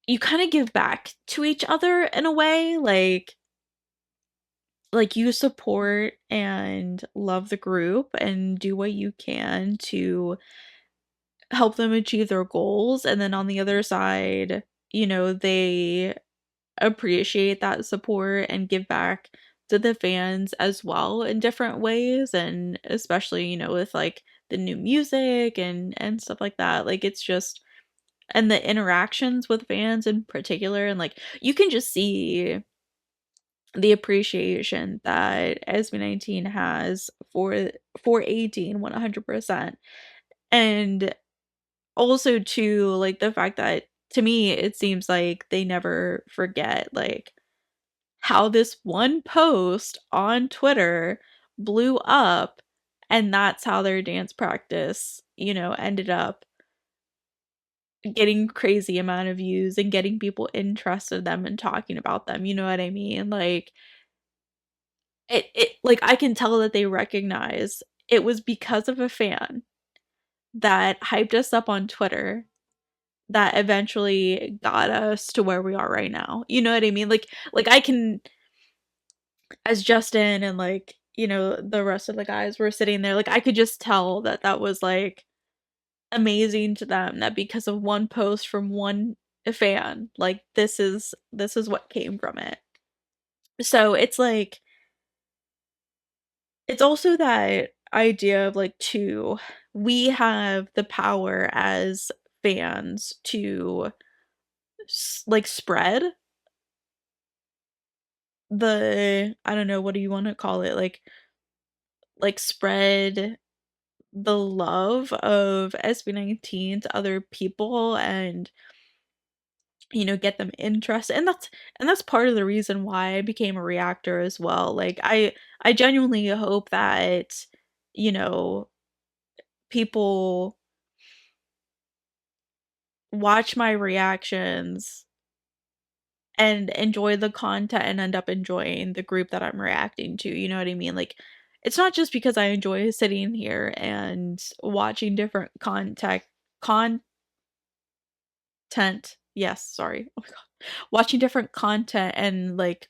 you kind of give back to each other in a way, like you support and love the group and do what you can to help them achieve their goals, and then on the other side, they appreciate that support and give back to the fans as well in different ways, and especially, with like the new music and stuff like that. Like it's just and the interactions with fans in particular, and like you can just see the appreciation that SB19 has for 18 100%. And also too, like the fact that to me it seems like they never forget like how this one post on Twitter blew up, and that's how their dance practice, ended up getting crazy amount of views and getting people interested in them and talking about them, you know what I mean? Like it like I can tell that they recognize it was because of a fan that hyped us up on Twitter that eventually got us to where we are right now. You know what I mean? Like I can, as Justin and like, the rest of the guys were sitting there, like I could just tell that that was like amazing to them, that because of one post from one fan, like this is what came from it. So it's like it's also that idea of like we have the power as fans to like spread I don't know, what do you want to call it, like spread the love of SB19 to other people, and get them interested, and that's part of the reason why I became a reactor as well. Like I genuinely hope that you know people watch my reactions and enjoy the content and end up enjoying the group that I'm reacting to, you know what I mean? Like it's not just because I enjoy sitting here and watching different content Yes, sorry. Oh my god. Watching different content and, like,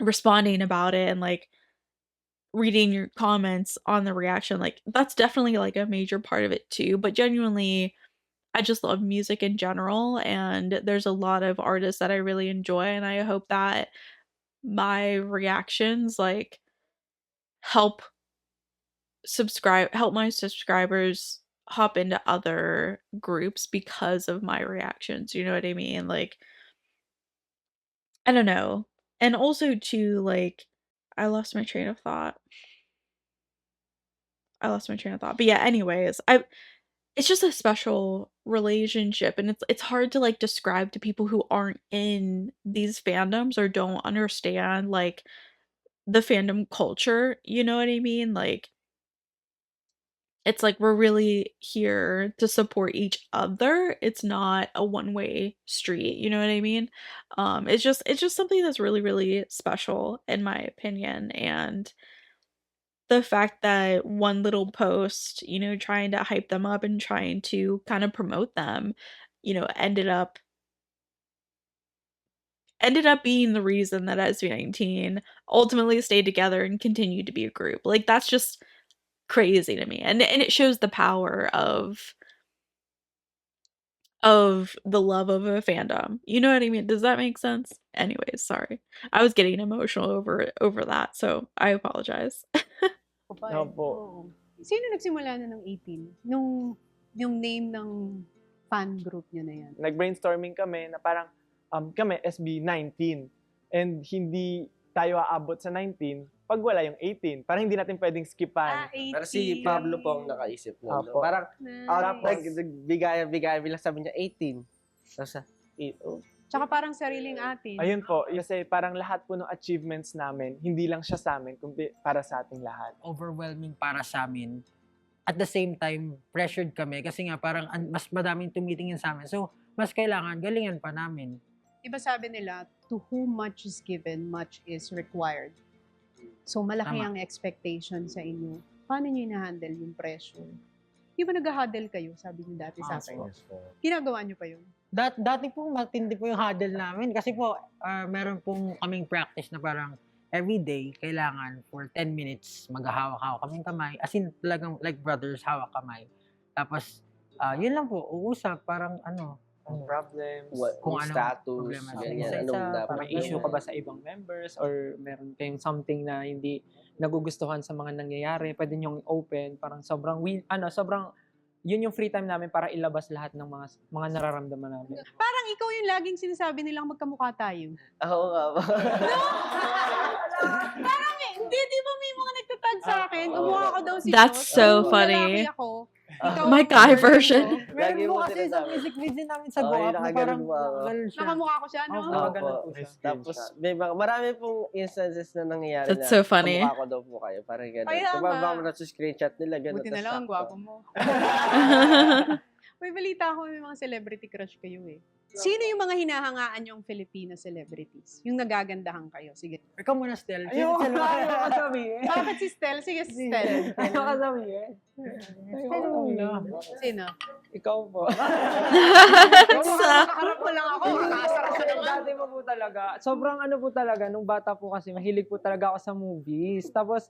responding about it and, like, reading your comments on the reaction, like, that's definitely, like, a major part of it too, but genuinely, I just love music in general, and there's a lot of artists that I really enjoy, and I hope that my reactions, like, help help my subscribers hop into other groups because of my reactions, you know what I mean? Like, I don't know. And also too, like, I lost my train of thought. But yeah, anyways, it's just a special relationship, and it's hard to, like, describe to people who aren't in these fandoms or don't understand, like, the fandom culture, you know what I mean? Like, it's like we're really here to support each other. It's not a one-way street, you know what I mean? It's just something that's really, really special in my opinion, and the fact that one little post, trying to hype them up and trying to kind of promote them, ended up being the reason that SB19 ultimately stayed together and continued to be a group. Like, that's just crazy to me. And it shows the power of the love of a fandom. You know what I mean? Does that make sense? Anyways, sorry. I was getting emotional over that, so I apologize. Opo. Oo. Sino nagsimula na ng 18? Yung name ng fan group niyo na yan? Nag-brainstorming kami na parang kami SB19 and hindi tayo aabot sa 19 pag wala yung 18. Parang hindi natin pwedeng skipan. 18. Pero si Pablo po ang nakaisip nun. Opo. Parang, Nice. bigay bilang sabi niya 18. Tapos, Tsaka parang sariling atin. Ayun po, kasi parang lahat po ng achievements namin, hindi lang siya sa amin, kundi para sa ating lahat. Overwhelming para sa amin. At the same time, pressured kami kasi nga parang mas madaming tumitingin sa amin. So, mas kailangan galingan pa namin. Diba sabi nila, to whom much is given, much is required. So, malaki Tama. ang expectation sa inyo. Paano nyo ina-handle yung pressure? Di ba nag-huddle kayo, sabi niyo dati sa akin? Ginagawa nyo pa yun? Dati po matindi po yung huddle namin kasi po meron pong kaming practice na parang everyday kailangan for 10 minutes maghahawak-hawak kaming kamay. As in talagang like brothers, hawak kamay. Tapos yun lang po, uusap parang Problems. kung anong status, problema sa ganyan, isa-isa, anong dapat. May issue ka ba sa ibang members or meron kayong something na hindi nagugustuhan sa mga nangyayari, pwede niyong open, parang sobrang yun yung free time namin para ilabas lahat ng mga nararamdaman namin. Parang ikaw yung laging sinasabi nilang magkamukha tayo. Oo nga ba? Parang di ba may mga nagtatag sa akin? Kamukha ko daw si That's Josh. so Kung funny. lalaki ako, ikaw My ang guy version version. ko. Meron Lagi po mo kasi sa sinasabi. music video namin sa Oo, Go yung Up na nakaganon parang mo ako. ganun siya. Nakamukha ko siya, no? Opo. Nakaganon po May siya. Tapos, screenshot. marami pong instances na nangyayari That's na so funny. kamukha ko daw po kayo. Parang gano'n. Kaya Diba nga. baka mo screenshot nila, gano'n. Buti na tas lang, ang sakto. gwapo mo. May balita ako, may mga celebrity crush kayo eh. Sino yung mga hinahangaan yung Filipino celebrities? Yung nagagandahan kayo? Sige. Ikaw muna, Stel. Ayoko sabihin. Bakit si Stel? Sige, si Stel. Ayoko sabihin. Stel muna. Sino? Ikaw po. Nakaharap mo lang ako. Nakasarap ka naman. Dati po talaga. Sobrang po talaga. Nung bata po kasi, mahilig po talaga ako sa movies. Tapos,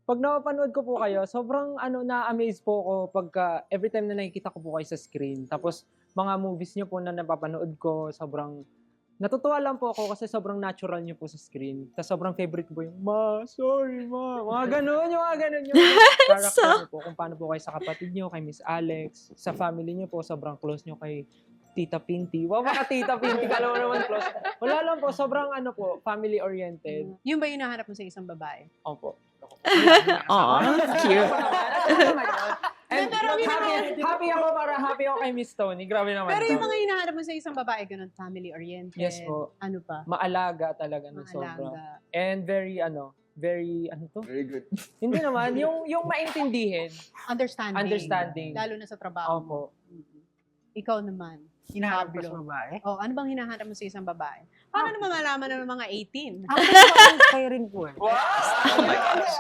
pag napapanood ko po kayo, sobrang na-amaze po ako pagka every time na nakikita ko po kayo sa screen. Tapos, mga movies niyo po na napapanood ko, sobrang natutuwa lang po ako kasi sobrang natural niyo po sa screen. Tapos sobrang favorite ko po yung, Ma, sorry, Ma. Mga ganun yung character niyo po. Kung paano po kayo sa kapatid niyo, kay Miss Alex. Sa family niyo po, sobrang close niyo kay Tita Pinty. Wow, baka Tita Pinty, kala mo naman close. Wala lang po, sobrang family-oriented. Yun ba yung nahanap mo sa isang babae? Opo. Aw, cute. And Pero happy ako kay Miss Toni. Grabe naman. Pero yung mga hinahanap mo sa isang babae, ganun, family-oriented. Yes po. Ano pa? Maalaga talaga ng sobra. Maalaga. And very very Very good. Hindi naman yung maintindihin. Understanding. Lalo na sa trabaho mo. Opo. Ikaw naman. Hinahanap ko Pablo. sa babae. Oh, ano bang hinahanap mo sa isang babae? Paano naman malaman ng mga 18? Actually, parang kayo rin po eh.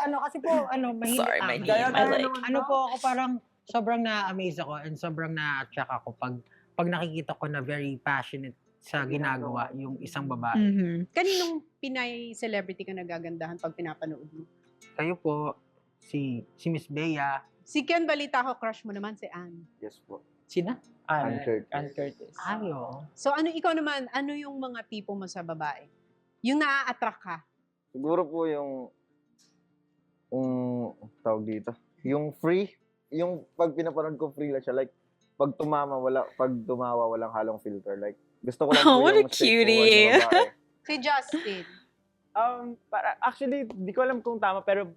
Kasi po, mahilig Sorry, my ako. name, I like. Ano po ako parang sobrang na-amaze ako and sobrang na-attract ako pag pag nakikita ko na very passionate sa ginagawa yung isang babae. Mhm. Kaninong Pinay celebrity ka nagagandahan pag pinapanood mo? Kayo po, si Miss Bea, Si Ken balita ko, crush mo naman si Anne. Yes po. sina? Ann. Ann Curtis. Ayo. So ikaw naman, ano yung mga tipo mo sa babae? Yung naa-attract ka? Siguro po yung tawag dito, yung free, yung pag pinapanood ko free lang siya, like pag tumawa walang halong filter, like gusto ko lang Oh, po what a yung straightforward cutie. na babae. Si Justin. Actually, di ko alam kung tama, pero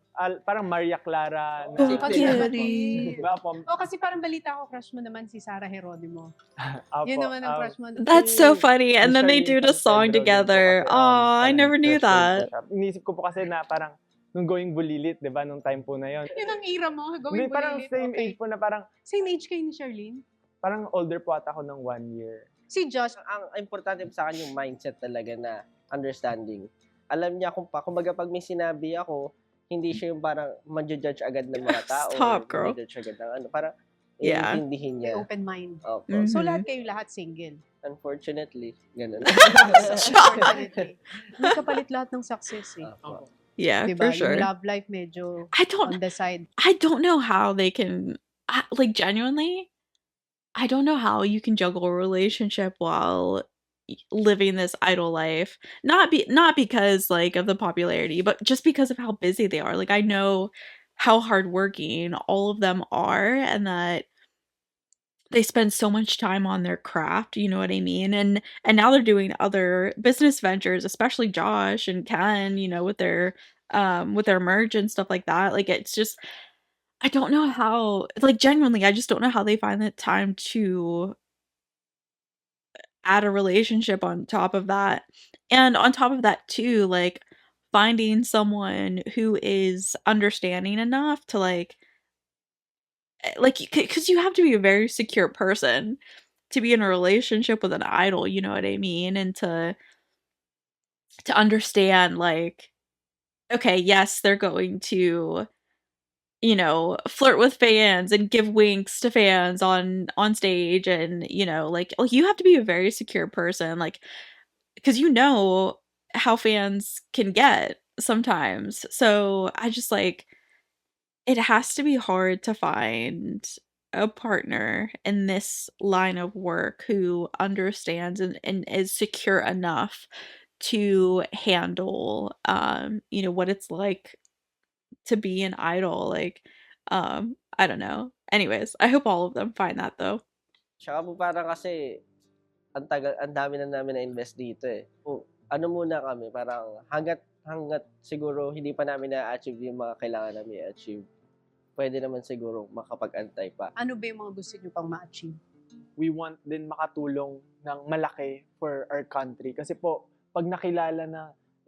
parang Maria Clara na... Oh, Si cutie. Diba po? kasi parang balita ko, crush mo naman si Sarah Geronimo. Apo, Yun naman ang crush mo. That's so funny. And then they do the song San Pedro din po together. kasi, Oh, I parang never knew threshold po that. siya. Inisip ko po kasi na parang nung going bulilit, di ba, nung time po na yon. Yun ang era mo, Hindi, going parang bulilit. same Okay. age po na parang Age kayo ni Charlene? older po ata ako ng 1 year. Si Josh, Ang importante sa akin yung mindset talaga na understanding. Alam niya kumbaga pag may sinabi ako, hindi siya yung parang ma-judge agad ng mga tao. Stop, girl. Ma-judge agad ng ano. Parang Yeah. iintindihin may niya. open mind. Opo. Mhm. So lahat single. Unfortunately, ganun. Unfortunately. Hindi kapalit lahat ng success eh. Opo. Yeah, Diba? for sure. Yung love life medyo I don't on the side. I don't know how they can like genuinely I don't know how you can juggle a relationship while living this idle life. Not because like of the popularity, but just because of how busy they are. Like I know how hardworking all of them are and that they spend so much time on their craft, you know what I mean? And now they're doing other business ventures, especially Josh and Ken, you know, with their merch and stuff like that. Like it's just I don't know how like genuinely I just don't know how they find the time to add a relationship on top of that. And on top of that too, like finding someone who is understanding enough to like because you have to be a very secure person to be in a relationship with an idol, you know what I mean? And to understand like okay, yes, they're going to you know, flirt with fans and give winks to fans on stage and you know, like you have to be a very secure person like because you know how fans can get sometimes. So I just like it has to be hard to find a partner in this line of work who understands and is secure enough to handle you know what it's like to be an idol like I don't know. Anyways, I hope all of them find that though. Tsaka po parang kasi ang dami na namin na-invest dito eh. Ano muna kami, parang hanggat siguro hindi pa namin na-achieve yung mga kailangan namin i-achieve, pwede naman siguro makapag-antay pa. Ano ba yung mga gusto nyo pang ma-achieve? We want din makatulong ng malaki for our country. Kasi po, pag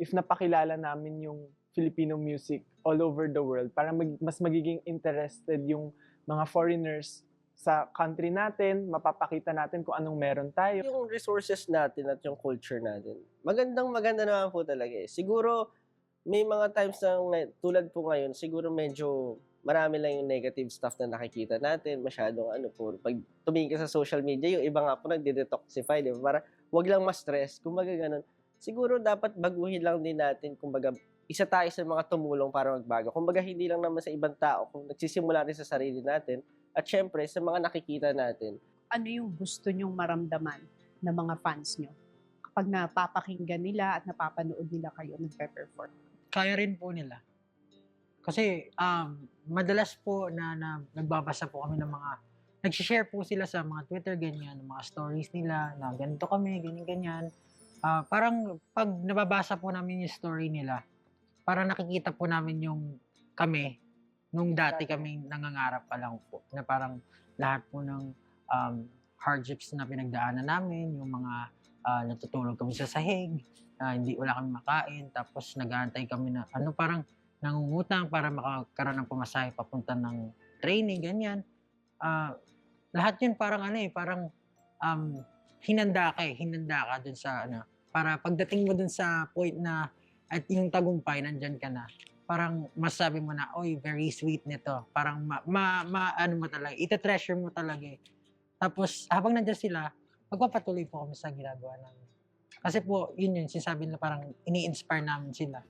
if napakilala namin yung Filipino music all over the world, parang mas magiging interested yung mga foreigners sa country natin, mapapakita natin kung anong meron tayo. Yung resources natin at yung culture natin, maganda naman po talaga eh. Siguro, may mga times na tulad po ngayon, siguro medyo marami lang yung negative stuff na nakikita natin, masyadong pag tumingin ka sa social media, yung iba nga po nagde-detoxify, di ba? Para wag lang ma-stress, kumbaga ganun. Siguro dapat baguhin lang din natin, kumbaga isa tayo sa mga tumulong para magbago. Kumbaga hindi lang naman sa ibang tao, kung nagsisimula rin sa sarili natin, at syempre sa mga nakikita natin. Ano yung gusto nyong maramdaman ng mga fans nyo kapag napapakinggan nila at napapanood nila kayo nagpe-perform? Kaya rin po nila. Kasi madalas po na nagbabasa po kami ng mga nagsishare po sila sa mga Twitter ganyan, mga stories nila na ganito kami, ganyan. Parang pag nababasa po namin yung story nila, parang nakikita po namin yung kami nung dati kaming nangangarap pa lang po na parang lahat po ng hardships na pinagdaanan namin, yung mga natutulog kami sa sahig, wala kami makain, tapos nag-aantay kami na parang nangungutang para makakaroon ng pamasahe papunta ng training, ganyan. Lahat yun parang parang hinanda ka dun sa para pagdating mo dun sa point na at yung tagumpay, nandyan ka na. Parang masabi mo na, oy, very sweet nito. Parang ano mo talaga, ita-treasure mo talaga eh. Tapos, habang nandiyan sila, magpapatuloy po kami sa ginagawa namin. Kasi po, yun sinasabi na parang ini-inspire namin sila.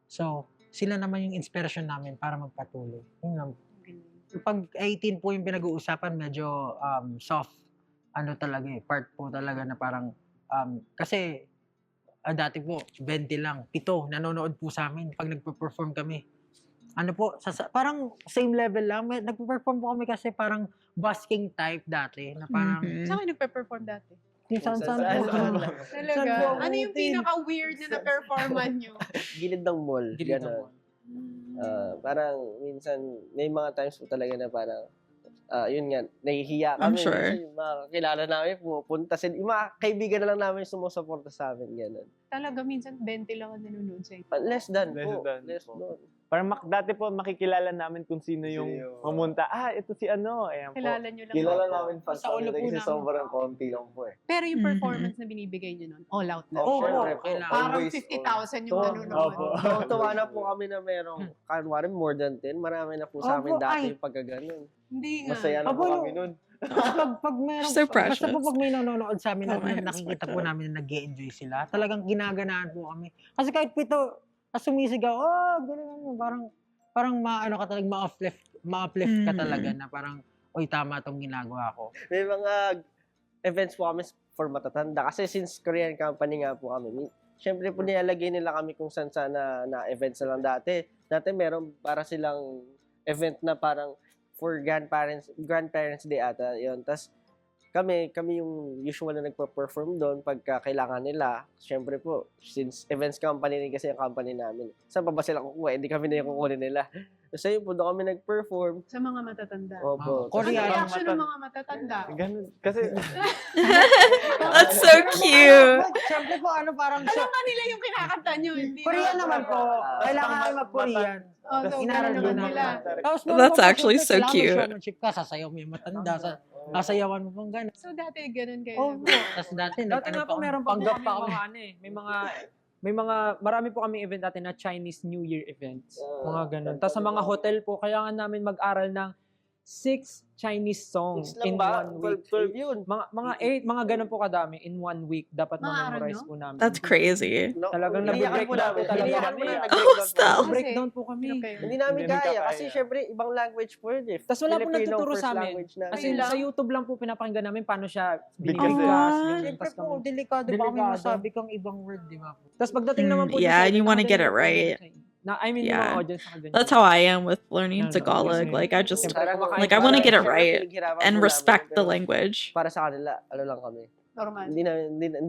So, sila naman yung inspiration namin para magpatuloy. Yun lang. Pag 18 po yung pinag-uusapan, medyo soft. Ano talaga part po talaga na parang, kasi dati po, 20 lang, 7 nanonood po sa amin pag nagpo-perform kami. Ano po, parang same level lang. Nagpo-perform po kami kasi parang busking type dati. Na parang, Saan kayo nagpe-perform dati? saan Saan po. lang. Talaga? po Ano yung abutin? pinaka-weird na na-performan nyo? Gilid ng mall. Gilid ng Ganon. mall. Parang minsan, may mga times po talaga na parang, yun nga, nahihiya kami. I'm sure. Minsan yung mga kakilala namin, pupunta sila. Yung mga kaibigan na lang namin sumusuporta sa amin. Ganon. Talaga, minsan 20 lang ang nanonood sa inyo. Less than Less po. than Less po. than. Parang dati po makikilala namin kung sino yung Sino yung- pumunta. Ito si ano. Ayan po. Kilala nyo lang. Kilala ako. namin fans Sa ulo namin po kasi namin. sobrang konti lang po eh. Pero yung performance na binibigay nyo nun, all out na. Oo, syempre po. kailangan. Parang Always 50,000 yung Oo. nanonood. Opo. Tuwa na po kami na merong, kanwari, more than 10. Marami na po sa amin Opo, dati ay. yung pagkaganon. Hindi nga. Masaya na po Abo, kami nun. pag meron, So basta po precious. pag may nanonood sa amin Oh, at my hands nakikita were po namin na nag-enjoy sila, talagang ginaganaan po kami. Kasi kahit pito, sumisigaw, ganun, parang maano ka talaga, ma-uplift ka talaga na parang, oy, tama tong ginagawa ko. May mga events po kami for matatanda. Kasi since Korean company nga po kami, syempre po nilalagay nila kami kung saan na events na lang dati. Dati meron para silang event na parang for grandparents day ata yun. Tas kami yung usual na nagpa-perform doon pagka kailangan nila. Syempre po, since events company rin kasi yung company namin. Saan pa ba sila kukuha? Hindi kami na yung kukunin nila. So yun po, doon kami nag-perform. Sa mga matatanda. Opo. Ano Korean. reaction ng mga matatanda? Ganun. Kasi, That's so cute. Siyempre po, parang Alam nga nila yung kinakanta nyo. Hindi Korean na- naman po. Kailangan Mas- kayo mag-Korean. Oh, so, Inaral ganun doon naman nila. sila. Tapos That's po, actually syempre, so kailangan may cute. showmanship ka, sasayaw mo yung matanda, sasayawan mo pang gano'n. So, dati ganun kayo. Oo, tapos dati, Dati nga po meron pa panggap kami pa kami. mga ano eh. May mga, marami po kaming event dati na Chinese New Year events. Mga ganun. Tapos sa mga hotel po, kailangan namin mag-aral ng 6 Chinese songs Six in lang ba? 1 week. 12 yun. Mga 8, mga ganun po kadami in 1 week. Dapat Maaral ma-memorize nyo? po namin. That's crazy. No, Talagang iniyakan po nag-breakdown po namin. talaga Iniyakan kami. po namin, Oh, nag-breakdown po stop. namin. Breakdown po kami. Hindi namin Hindi kaya kaya. kasi syempre ibang language po yun eh. Tapos wala po Filipino nagtuturo first sa amin. language namin. As in, Ayun lang. sa YouTube lang po pinapakinggan namin paano siya Because binibigkas. Ah. ganyan. Siyempre Tapos po, kami- delikado. Baka may Delikado. masabi kang ibang word, di ba po? Tapos pagdating naman po Yeah, sa and you wanna get it nakagaling po right. kami I mean, Yeah. yung mga audience nakaganyan. That's how I am with learning No, no, Tagalog. kasi- Like I just Siyempre, kumakain like I pa want to tayo. get it Syempre, right pinaghirapan and po namin, respect the pero language. Para sa kanila, ano lang kami. Normal. Hindi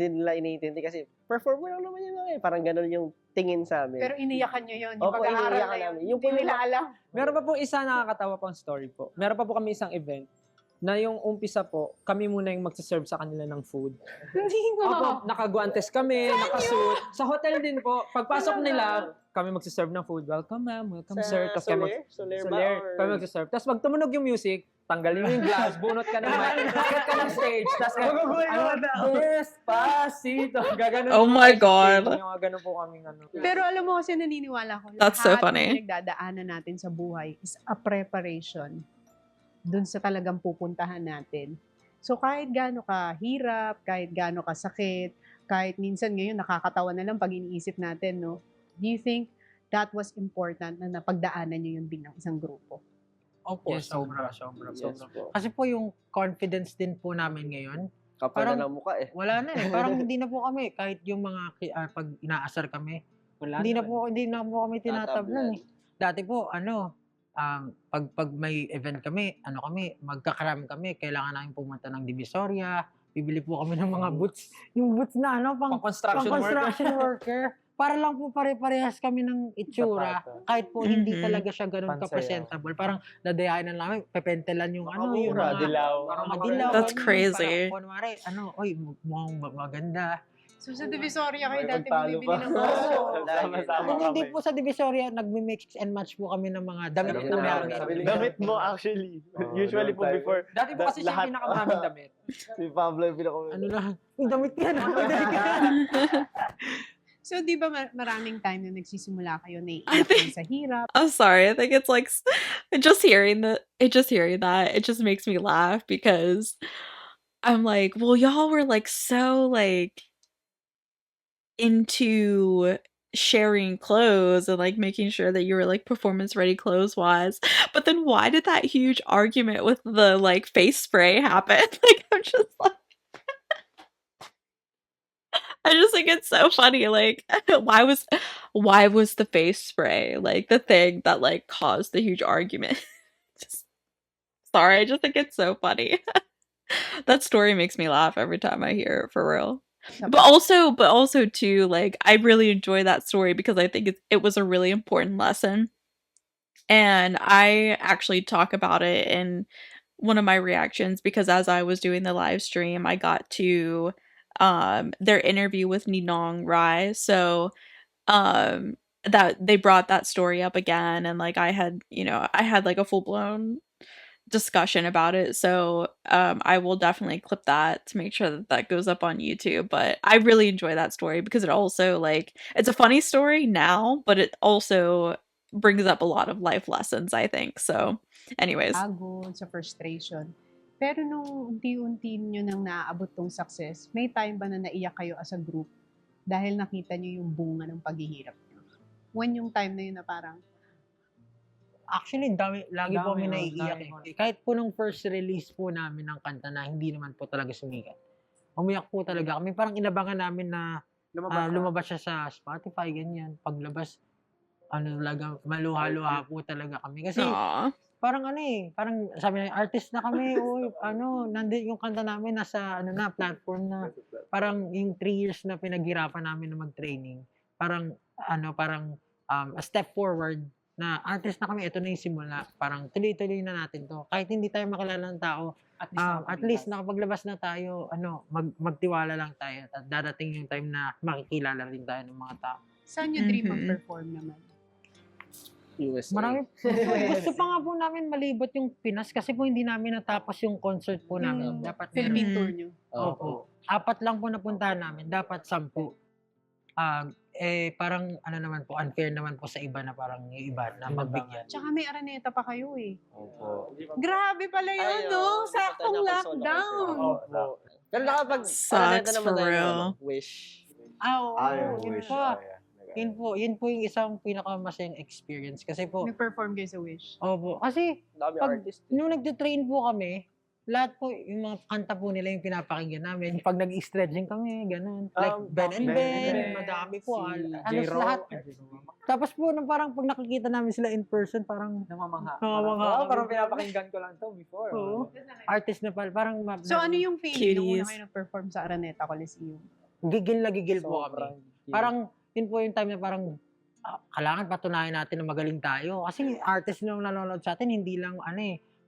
nila iniintindi kasi performer lang naman yun lang eh. Parang ganun yung tingin sa amin. Pero iniyakan nyo yun. Yung Opo, pag-aaral iniiyakan na yun. namin. Yung po nila alam. Meron pa po isa nakakatawa pang story po. Meron pa po kami isang event na yung umpisa po, kami muna yung magsaserve sa kanila ng food. Hindi nga. Opo, nakaguantes kami, nakasuit. Sa hotel din po, pagpasok nila, kami magsaserve ng food. Welcome ma'am, welcome sir. Tapos kami Soler ba? Soler, Or- kami magsaserve. Tapos pag tumunog yung music, tanggalin mo yung glass, bunot ka ng mic, akit ka ng stage, tapos despacito. Gaganon Oh po my tayo sa God. stage, yung mga ganun po kaming ano. Pero alam mo kasi naniniwala ko, That's so lahat funny. ng pinagdadaanan natin sa buhay is a preparation dun sa talagang pupuntahan natin. So kahit gaano ka hirap, kahit gaano ka sakit, kahit minsan ngayon nakakatawa na lang pag iniisip natin, no? Do you think that was important na napagdaanan nyo yun bilang isang grupo? Opo, Yes, sobra. Yes po. Kasi po yung confidence din po namin ngayon, Kapal Parang- na ng mukha eh. wala na eh. Parang hindi na po kami, kahit yung mga pag inaasar kami, hindi na po kami tinatablan eh. Dati po, pag may event kami, magkakaram kami, kailangan namin pumunta ng Divisoria, bibili po kami ng mga boots, yung boots na Pang construction worker. construction worker, para lang po pare-parehas kami ng itsura, kahit po hindi Mhm. talaga siya ganun Pansayaw. ka-presentable. Parang dadayain na namin, pepentelan yung yung Makamura, mga dilaw. madilaw. That's ganun. crazy. Parang, kunwari, oy, mukhang maganda. So sa Divisoria kayo May dati pagtalo bumibili pa. ng baso. Sama-sama Kung hindi kami. po sa Divisoria, nagmi-mix and match po kami ng mga damit Damit na na meron. meron. Damit mo actually. Usually po tayo. before. Dati po kasi siya lahat- yung pinakamaraming damit. Si Pablo yung pinaka... Ano lang, yung damit yan. So di ba maraming time na nagsisimula kayo na I iiyak think- kayo sa hirap? I'm sorry. I think it's like just hearing that. It just makes me laugh because I'm like, well, y'all were like so like into sharing clothes and like making sure that you were like performance ready clothes wise. But then why did that huge argument with the like face spray happen? Like I'm just like I just think it's so funny. Like why was the face spray like the thing that like caused the huge argument? Just sorry, I just think it's so funny. That story makes me laugh every time I hear it, for real. But also too, like I really enjoy that story because I think it was a really important lesson. And I actually talk about it in one of my reactions because as I was doing the live stream, I got to their interview with Ninong Rai. So that they brought that story up again and like I had like a full blown discussion about it. So I will definitely clip that to make sure that that goes up on YouTube. But I really enjoy that story because it also like it's a funny story now, but it also brings up a lot of life lessons, I think. So, anyways, Pagod, sa frustration. Pero nung unti-unti nyo nang naaabot tong success, may time ba na naiyak kayo as a group dahil nakita nyo yung bunga ng paghihirap nyo? When yung time na yun na parang, Actually, lagi po kami Dami, naiiyak dami. Kahit po nung first release po namin ng kanta na hindi naman po talaga sumikat. Umiyak po talaga kami. Parang inabangan namin na lumabas siya sa Spotify, ganyan. Paglabas, talaga, maluha-luha po talaga kami. Kasi aw. parang parang sabi na, artist na kami, uy, nandun yung kanta namin, nasa platform na. Parang yung 3 years na pinaghirapan namin na mag-training, parang, a step forward na artist na kami, ito na yung simula. Parang tuloy-tuloy na natin to. Kahit hindi tayo makilala ng tao, at least nakapaglabas na tayo, magtiwala lang tayo. At dadating yung time na makikilala rin tayo ng mga tao. saan nyo dream mag-perform naman? USA. Marami. Gusto pa nga po namin malibot yung Pinas kasi po hindi namin natapos yung concert po namin. Yung Dapat Philippine meron. tour nyo? Opo. 4 lang po napuntahan namin. Dapat 10. Parang naman po, unfair naman po sa iba na parang yung iba na magbigyan. Tsaka may araneta pa kayo eh. Opo. Grabe pala yun, no? Saktong lockdown. Opo. Pero nakapag, Sucks naman for tayo ng real. Wish. Oo, Yun wish. po. Yun po yung isang pinakamasayang experience. Kasi po, nag-perform kayo sa Wish. opo. Kasi, Dami pag, artist. nung nagtitrain po kami, lahat po, yung mga kanta po nila yung pinapakinggan namin. Pag nag-stretching kami, ganun. Like, Ben and Ben, madami po. Halos lahat. Tapos po, nung parang pag nakikita namin sila in person, parang Namamangha. Namamangha Oo, kami. parang pinapakinggan ko lang to before. Oo. Artist na pala. Parang So ano yung feeling nung una Cuties. kayo nag-perform sa Araneta Coliseum? gigil na gigil po kami. Sobrang Parang, yun po yung time na parang, kailangan patunayan natin na magaling tayo. Kasi artist na nanonood sa atin, hindi lang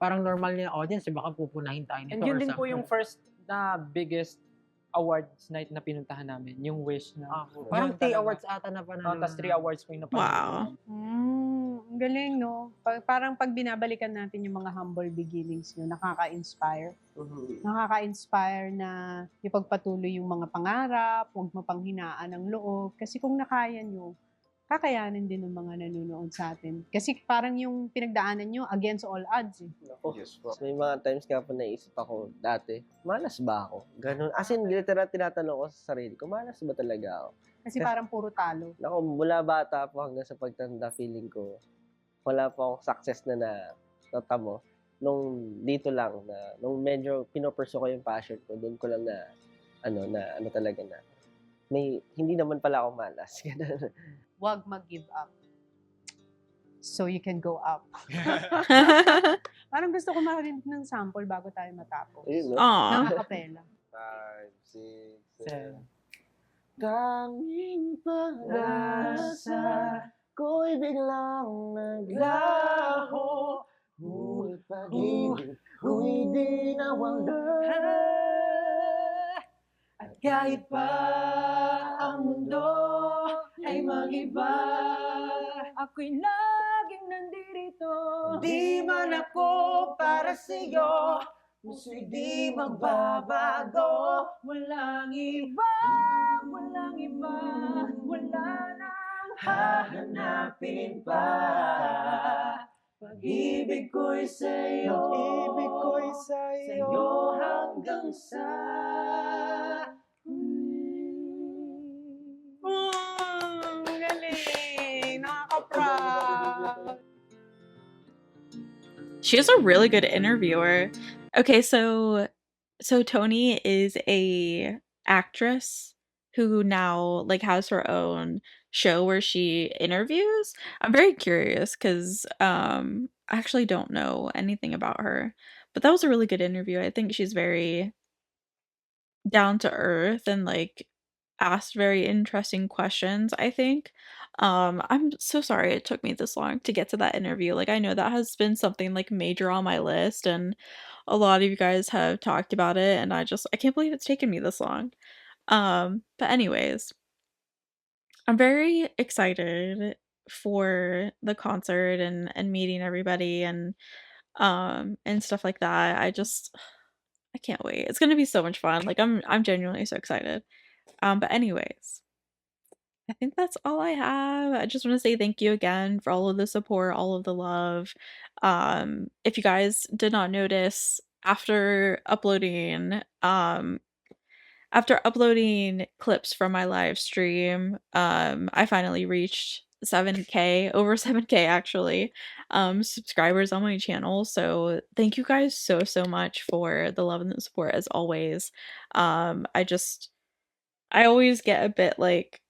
parang normal na audience, baka pupunahin tayo nito. And yun or din po something. yung first na biggest awards night na pinuntahan namin. Yung Wish na. Parang Yun 3 talaga. awards ata na panalo. Tapos 3 awards po yung Wow. Ang galing, no? Parang pag binabalikan natin yung mga humble beginnings nyo, nakaka-inspire. Nakaka-inspire na ipagpatuloy yung mga pangarap, huwag mapanghinaan ng loob. Kasi kung nakaya nyo, kakayanin din ng mga nanonood sa atin. Kasi parang yung pinagdaanan nyo against all odds eh. Yes po. May mga times nga po naisip ako dati, malas ba ako? Ganun. As in, literal tinatanong ko sa sarili ko, malas ba talaga ako? Kasi parang puro talo. Ako, mula bata po hanggang sa pagtanda, feeling ko, wala pa akong success na natamo. Nung dito lang, nung medyo pinopursue ko yung passion ko, doon ko lang na talaga na, hindi naman pala ako malas. Ganun. Huwag mag-give up. So you can go up. Parang gusto ko marinig ng sample bago tayo matapos. Ayun, no? Aw. Ng acapella. 5, 6, 7. Seven. Tanging pag-asa ko'y biglang naglaho. Ngunit pag-ibig ko'y di nawala. At kahit pa ang mundo ay mag-iba, Ako'y laging nandito. di man ako para sa'yo. Puso'y di magbabago. Walang iba, walang iba, wala nang Hahanapin pa. Pag-ibig ko'y sa'yo, Pag-ibig ko'y sa'yo hanggang sa Galing! Nakaka-proud! She is a really good interviewer. Okay, so Toni is a actress who now like has her own show where she interviews. I'm very curious because I actually don't know anything about her. But that was a really good interview. I think she's very down to earth and like asked very interesting questions, I think. I'm so sorry it took me this long to get to that interview. Like I know that has been something like major on my list and a lot of you guys have talked about it and I can't believe it's taken me this long. But anyways, I'm very excited for the concert and meeting everybody and stuff like that. I can't wait. It's gonna be so much fun. Like I'm genuinely so excited. But anyways, I think that's all I have. I just want to say thank you again for all of the support, all of the love. If you guys did not notice, after uploading clips from my live stream, I finally reached 7K, over 7K actually, subscribers on my channel. So thank you guys so much for the love and the support as always. I always get a bit like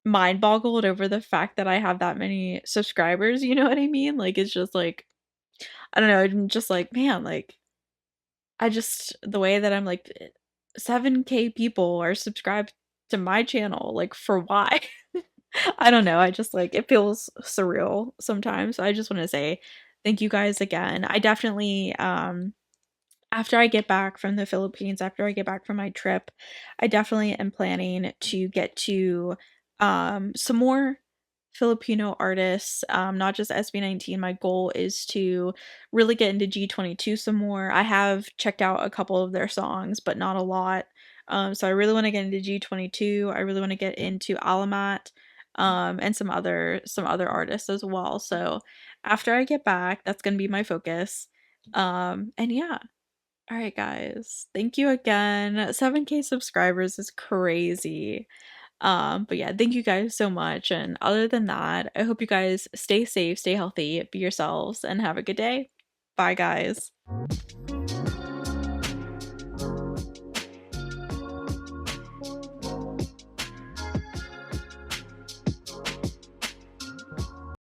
mind boggled over the fact that I have that many subscribers, you know what I mean? Like it's just like I don't know, I'm just like, man, like the way that I'm like 7K people are subscribed to my channel, like for why? I don't know. I just like it feels surreal sometimes. So I just want to say thank you guys again. I definitely after I get back from the Philippines, after I get back from my trip, I definitely am planning to get to some more Filipino artists, not just SB19. My goal is to really get into G22 some more. I have checked out a couple of their songs, but not a lot. So I really want to get into G22. I really want to get into Alamat, and some other artists as well. So after I get back, that's gonna be my focus. And yeah, all right, guys. Thank you again. 7K subscribers is crazy. But yeah, thank you guys so much. And other than that, I hope you guys stay safe, stay healthy, be yourselves, and have a good day. Bye, guys.